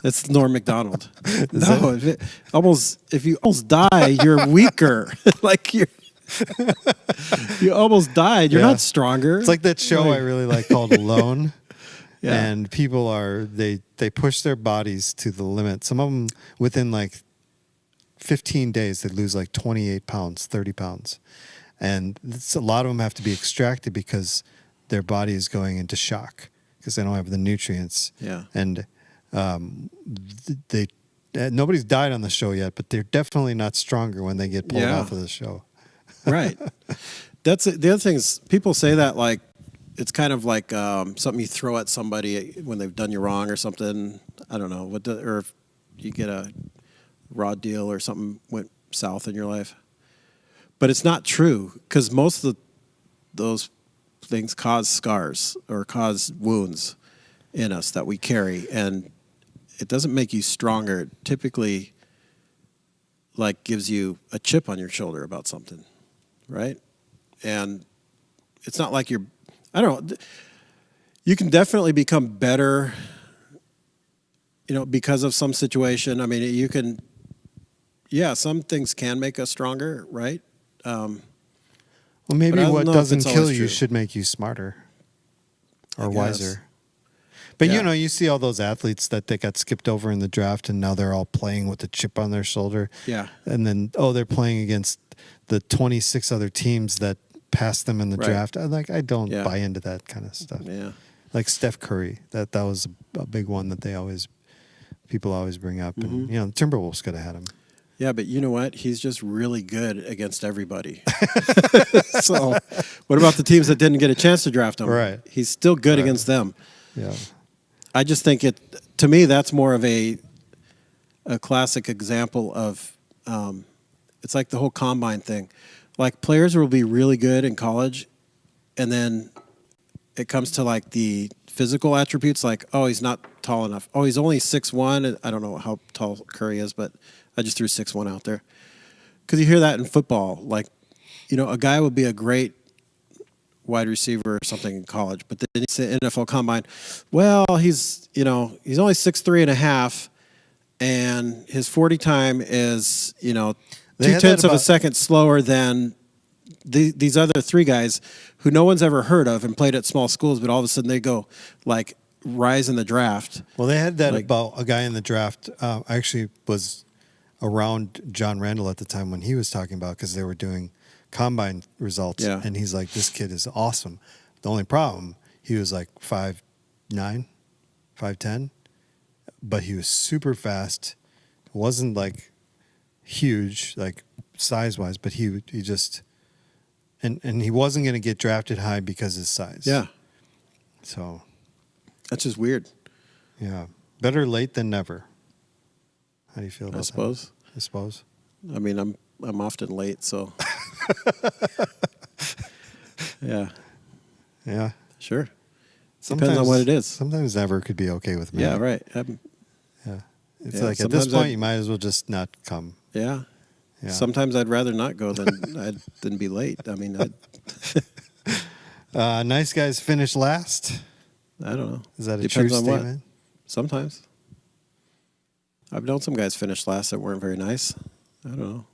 That's Norm Macdonald. No, if you almost die, you're weaker. Like you almost died. You're Yeah. not stronger. It's like that show I really like called Alone. Yeah. And people they push their bodies to the limit. Some of them within like 15 days they lose like 28 pounds, 30 pounds. and a lot of them have to be extracted because their body is going into shock because they don't have the nutrients. Yeah. And they nobody's died on the show yet, but they're definitely not stronger when they get pulled Yeah. off of the show. Right. That's the other thing is people say that like it's kind of like something you throw at somebody when they've done you wrong or something. I don't know or if you get a raw deal or something went south in your life. But it's not true because most of those things cause scars or cause wounds in us that we carry, and it doesn't make you stronger. It typically like gives you a chip on your shoulder about something, right? And it's not like I don't know. You can definitely become better, because of some situation. I mean, you can, some things can make us stronger, right? Well, maybe but I don't what know if doesn't it's kill always you true. should make you smarter or I guess. wiser. But Yeah. you see all those athletes that they got skipped over in the draft, and now they're all playing with a chip on their shoulder. Yeah. And then they're playing against the 26 other teams that passed them in the Right. draft. I don't Yeah. buy into that kind of stuff. Yeah. Like Steph Curry, that was a big one that people always bring up. Mm-hmm. And the Timberwolves could have had him. Yeah, but you know what? He's just really good against everybody. So, what about the teams that didn't get a chance to draft him? Right. He's still good against them. Yeah. I just think to me, that's more of a classic example of, it's like the whole combine thing. Like players will be really good in college, and then it comes to like the physical attributes, like, oh, he's not tall enough. Oh, he's only 6'1". I don't know how tall Curry is, but I just threw 6'1" out there. Because you hear that in football. Like, a guy would be a great wide receiver or something in college, but then he's the NFL combine. Well, he's only 6'3.5", and his 40 time is, They had 0.2 of a about- second slower than these other three guys who no one's ever heard of and played at small schools, but all of a sudden they go like rise in the draft. Well, they had that Like- about a guy in the draft. I actually was around John Randall at the time when he was talking about because they were doing combine results. Yeah. And he's like, this kid is awesome. The only problem, he was like 5'9", 5'10", but he was super fast. It wasn't like huge, like size-wise, but he just... And he wasn't going to get drafted high because of his size. Yeah, So, that's just weird. yeah. Better late than never. How do you feel about I suppose. that? I suppose. I mean, I'm often late, so yeah, Yeah. sure. Depends on what it is. Sometimes never could be okay with me. Yeah, right. Yeah. It's Yeah, like at this sometimes point, I'd- you might as well just not come. Yeah. Yeah. Sometimes I'd rather not go than be late. I mean, Nice guys finish last. I don't know. Is that a Depends true on what. statement? Sometimes. I've known some guys finish last that weren't very nice. I don't know.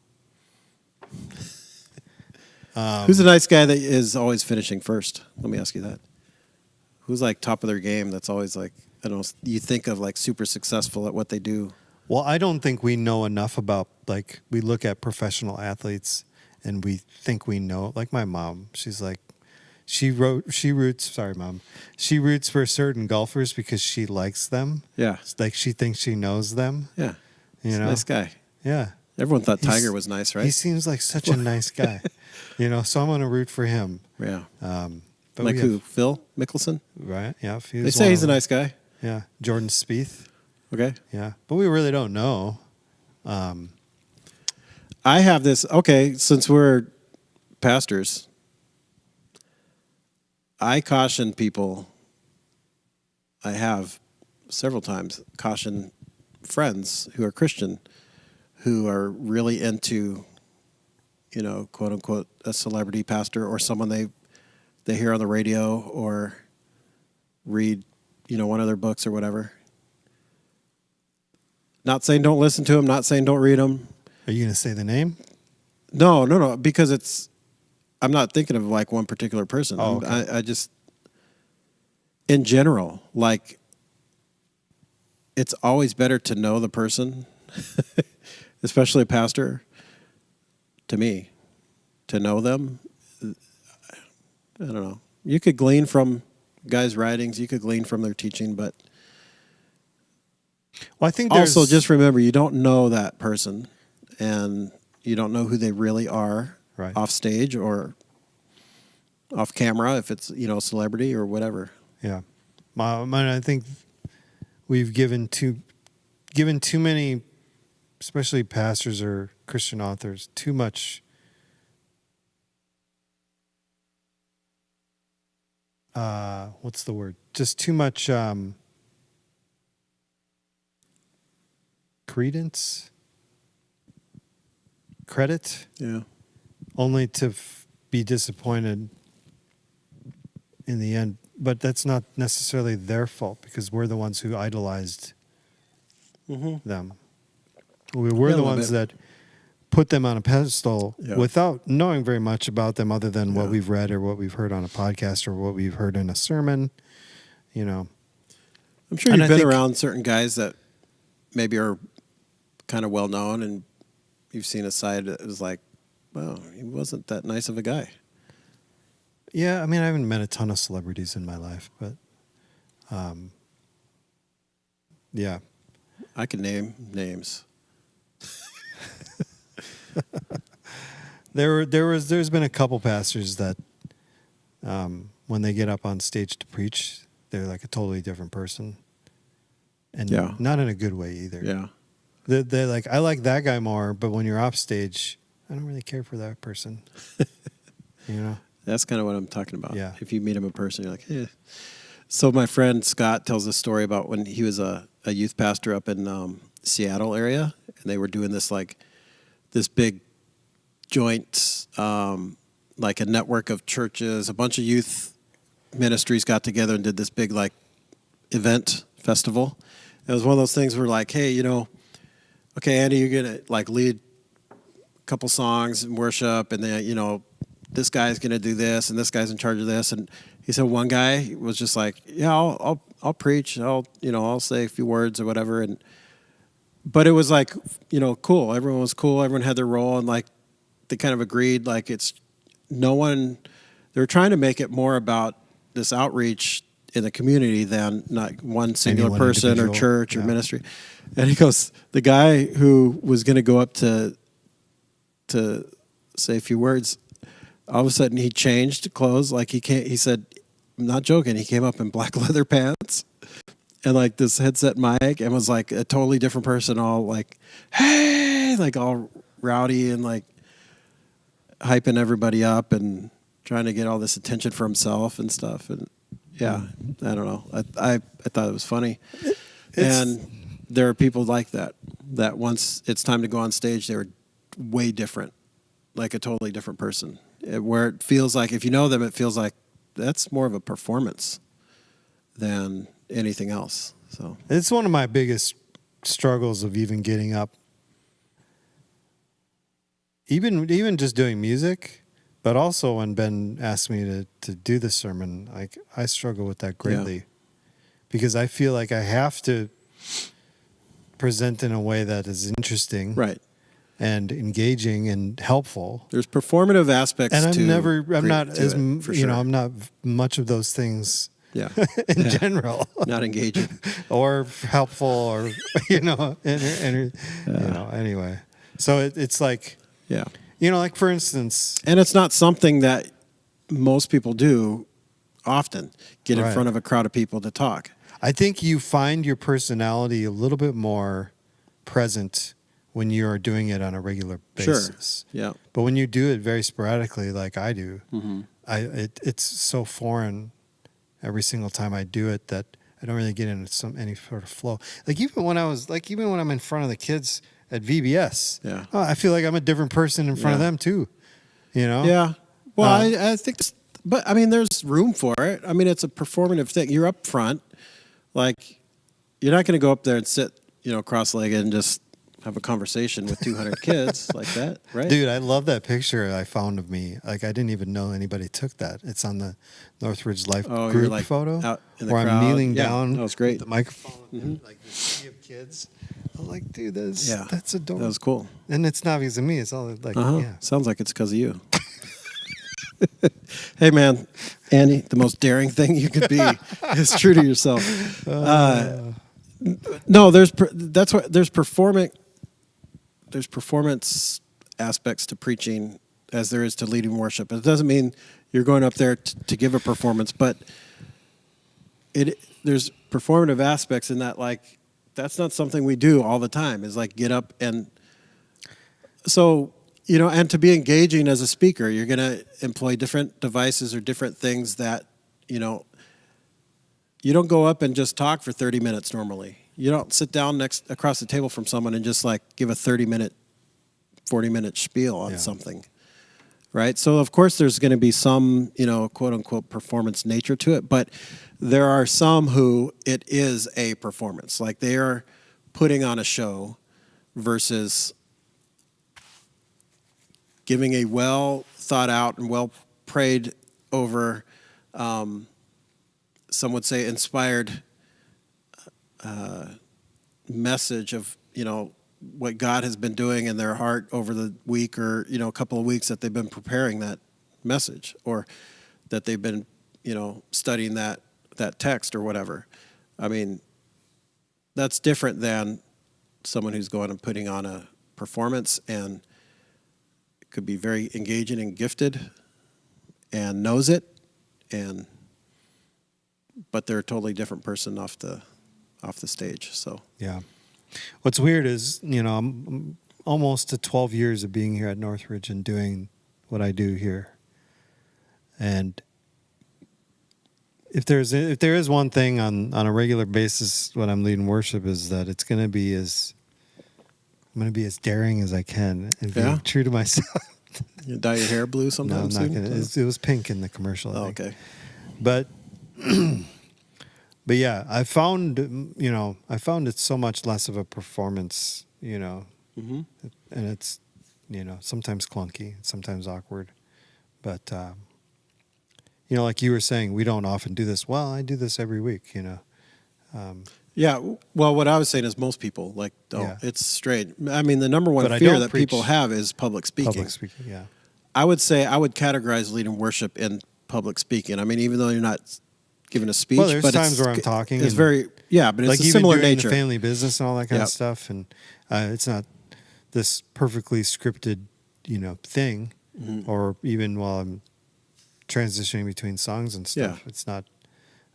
Who's the nice guy that is always finishing first? Let me ask you that. Who's like top of their game that's always like, I don't know, you think of like super successful at what they do? Well, I don't think we know enough about, like, we look at professional athletes and we think we know. Like my mom, she's like, she roots for certain golfers because she likes them. Yeah. It's like she thinks she knows them. Yeah. You He's know? a nice guy. Yeah. Everyone thought He's- Tiger was nice, He right? seems like such a nice guy. So I'm going to root for him. Yeah. But Like we who? have- Phil Mickelson? Right? Yeah. They say he's a nice guy. Yeah. Jordan Spieth. Okay. Yeah. But we really don't know. I have this. Okay, since we're pastors, I caution people. I have several times cautioned friends who are Christian, who are really into, quote unquote, a celebrity pastor or someone they hear on the radio or read, one of their books or whatever. Not saying don't listen to him. Not saying don't read him. Are you going to say the name? No, because I'm not thinking of like one particular person. Oh, okay. I just, in general, like, it's always better to know the person, especially a pastor, to me, to know them I don't know. You could glean from guys' writings. You could glean from their teaching, but Well, I think also just remember you don't know that person, and you don't know who they really are Right. off stage or off camera, if it's a celebrity or whatever. Yeah, I think we've given too many, especially pastors or Christian authors, too much. What's the word? Just too much credit, Yeah. only to be disappointed in the end. But that's not necessarily their fault because we're the ones who idolized them. We're Yeah, a the little ones bit. that put them on a pedestal Yeah. without knowing very much about them other than what Yeah. we've read or what we've heard on a podcast or what we've heard in a sermon, I'm sure And you've I been think- around certain guys that maybe are kind of well known, and you've seen a side that is like, well, he wasn't that nice of a guy. Yeah, I mean, I haven't met a ton of celebrities in my life, but yeah. I can name names. There's been a couple pastors that when they get up on stage to preach, they're like a totally different person. And Yeah. not in a good way either. Yeah. They're like, I like that guy more, but when you're off stage, I don't really care for that person. That's kind of what I'm talking about. Yeah. If you meet him in person, you're like, eh. So my friend Scott tells this story about when he was a youth pastor up in Seattle area, and they were doing this big joint, like a network of churches. A bunch of youth ministries got together and did this big event festival. It was one of those things where like, hey, okay, Andy, you're gonna lead a couple songs and worship, and then this guy's gonna do this, and this guy's in charge of this. And he said one guy was just like, yeah, I'll preach, I'll say a few words or whatever. But it was like, cool. Everyone was cool. Everyone had their role, and they kind of agreed. It's no one. They're trying to make it more about this outreach in the community than not one singular one person or individual. church or Yeah. ministry. And he goes, the guy who was going to go up to say a few words, all of a sudden he changed clothes. He said, I'm not joking. He came up in black leather pants and this headset mic, and was like a totally different person, all hey, all rowdy and hyping everybody up and trying to get all this attention for himself and stuff. And yeah, I don't know. I thought it was funny. And there are people like that once it's time to go on stage, they're way different, like a totally different person. Where it feels like, if you know them, it feels like that's more of a performance than anything else. So It's one of my biggest struggles of even getting up. Even just doing music, but also when Ben asked me to do the sermon, I struggle with that greatly. Because I feel like I have to present in a way that is interesting, right. and engaging and helpful. There's performative aspects And to I'm not to as it, for sure. I'm not much of those things Yeah. in general, Not engaging. or helpful, or anyway. So it's like, Yeah. for instance, And it's not something that most people do often, get in Right. front of a crowd of people to talk. I think you find your personality a little bit more present when you are doing it on a regular basis. Sure. Yeah. But when you do it very sporadically, like I do, Mm-hmm. it's so foreign every single time I do it that I don't really get into any sort of flow. Even when I'm in front of the kids at VBS, Yeah. I feel like I'm a different person in front of Yeah. them too. Yeah. Well, I think, but I mean, there's room for it. I mean, it's a performative thing. You're up front. You're not going to go up there and sit, cross-legged and just have a conversation with 200 kids like that, right? Dude, I love that picture I found of me. I didn't even know anybody took that. It's on the Northridge Life Oh, you're group photo out in the where crowd. I'm kneeling Yeah, down that was great. with the microphone and the sea of kids. I'm like, dude, that's adorable. That was cool. And it's not because of me. It's all Uh-huh. Sounds like it's because of you. Hey, man, Andy, the most daring thing you could be is true to yourself. No, there's performance aspects to preaching as there is to leading worship. It doesn't mean you're going up there to give a performance, but there's performative aspects in that, like, that's not something we do all the time, is like get up and so, and to be engaging as a speaker, you're going to employ different devices or different things that, you don't go up and just talk for 30 minutes normally. You don't sit down across the table from someone and just like give a 30-minute, 40-minute spiel on something, right? So, of course, there's going to be some, quote-unquote performance nature to it, but there are some who it is a performance. Like they are putting on a show versus giving a well thought out and well prayed over, some would say inspired message of, what God has been doing in their heart over the week or, a couple of weeks that they've been preparing that message or that they've been, studying that text or whatever. I mean, that's different than someone who's going and putting on a performance and could be very engaging and gifted and knows it, but they're a totally different person off the stage. So yeah, what's weird is I'm almost to 12 years of being here at Northridge and doing what I do here, and if there is one thing on a regular basis when I'm leading worship is that I'm going to be as daring as I can and be true to myself. You dye your hair blue sometime No, I'm soon? not gonna. It was pink in the commercial. I think. Okay. But yeah, I found it's so much less of a performance, Mm-hmm. and it's sometimes clunky, sometimes awkward, but like you were saying, we don't often do this. Well, I do this every week, Yeah, well, what I was saying is most people, it's straight. I mean, the number one But fear that people have is public speaking. Public speaking, yeah. I would say I would categorize leading worship in public speaking. I mean, even though you're not giving a speech, Well, there's but times where I'm talking. It's but it's like a even similar doing nature. the family business and all that kind of stuff, and it's not this perfectly scripted, thing, Mm-hmm. or even while I'm transitioning between songs and stuff, it's not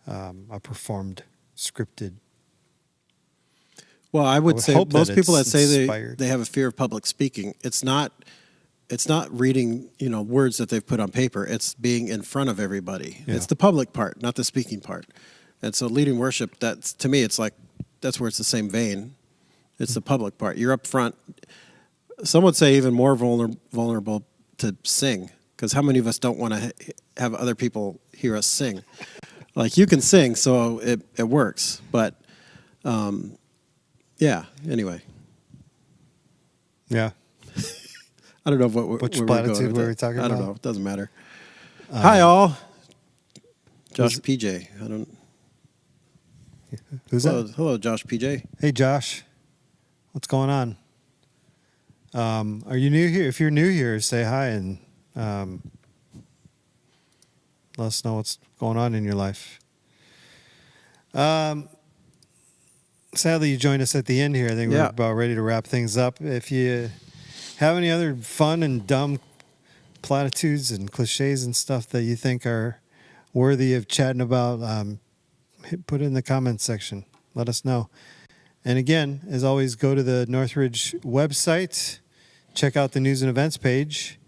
a performed, scripted. Well, I would say hope most that people that it's say inspired. they have a fear of public speaking, it's not reading, words that they've put on paper. It's being in front of everybody. Yeah. It's the public part, not the speaking part. And so leading worship, that's, to me, it's like, that's where it's the same vein. It's the public part. You're up front. Some would say even more vulnerable to sing, because how many of us don't want to have other people hear us sing? Like, you can sing, so it works. But, yeah, anyway. Yeah. I don't know what Which where platitude we're were we talking about? I don't know. It doesn't matter. Hi, all. Josh PJ. I don't. Who's Hello, that? hello, Josh PJ. Hey, Josh. What's going on? Are you new here? If you're new here, say hi and let us know what's going on in your life. Sadly, you joined us at the end here. I think we're about ready to wrap things up. If you have any other fun and dumb platitudes and cliches and stuff that you think are worthy of chatting about, put it in the comments section. Let us know. And again, as always, go to the Northridge website, check out the news and events page,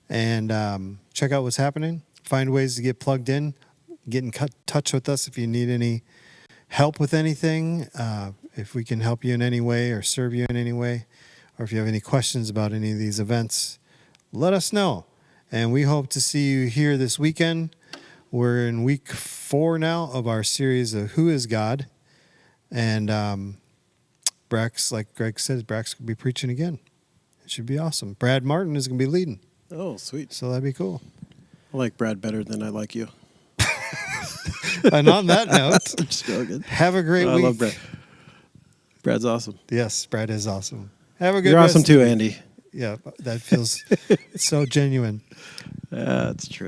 and check out what's happening. Find ways to get plugged in. Get in touch with us if you need any help with anything, if we can help you in any way or serve you in any way, or if you have any questions about any of these events, let us know. And we hope to see you here this weekend. We're in week 4 now of our series of Who is God? And Brax, like Greg says, Brax will be preaching again. It should be awesome. Brad Martin is going to be leading. Oh, sweet. So that'd be cool. I like Brad better than I like you. And on that note, I'm just joking. Have a great week. I love Brad. Brad's awesome. Yes, Brad is awesome. Have a good You're rest awesome of too, the week. Andy. Yeah, that feels so genuine. That's true.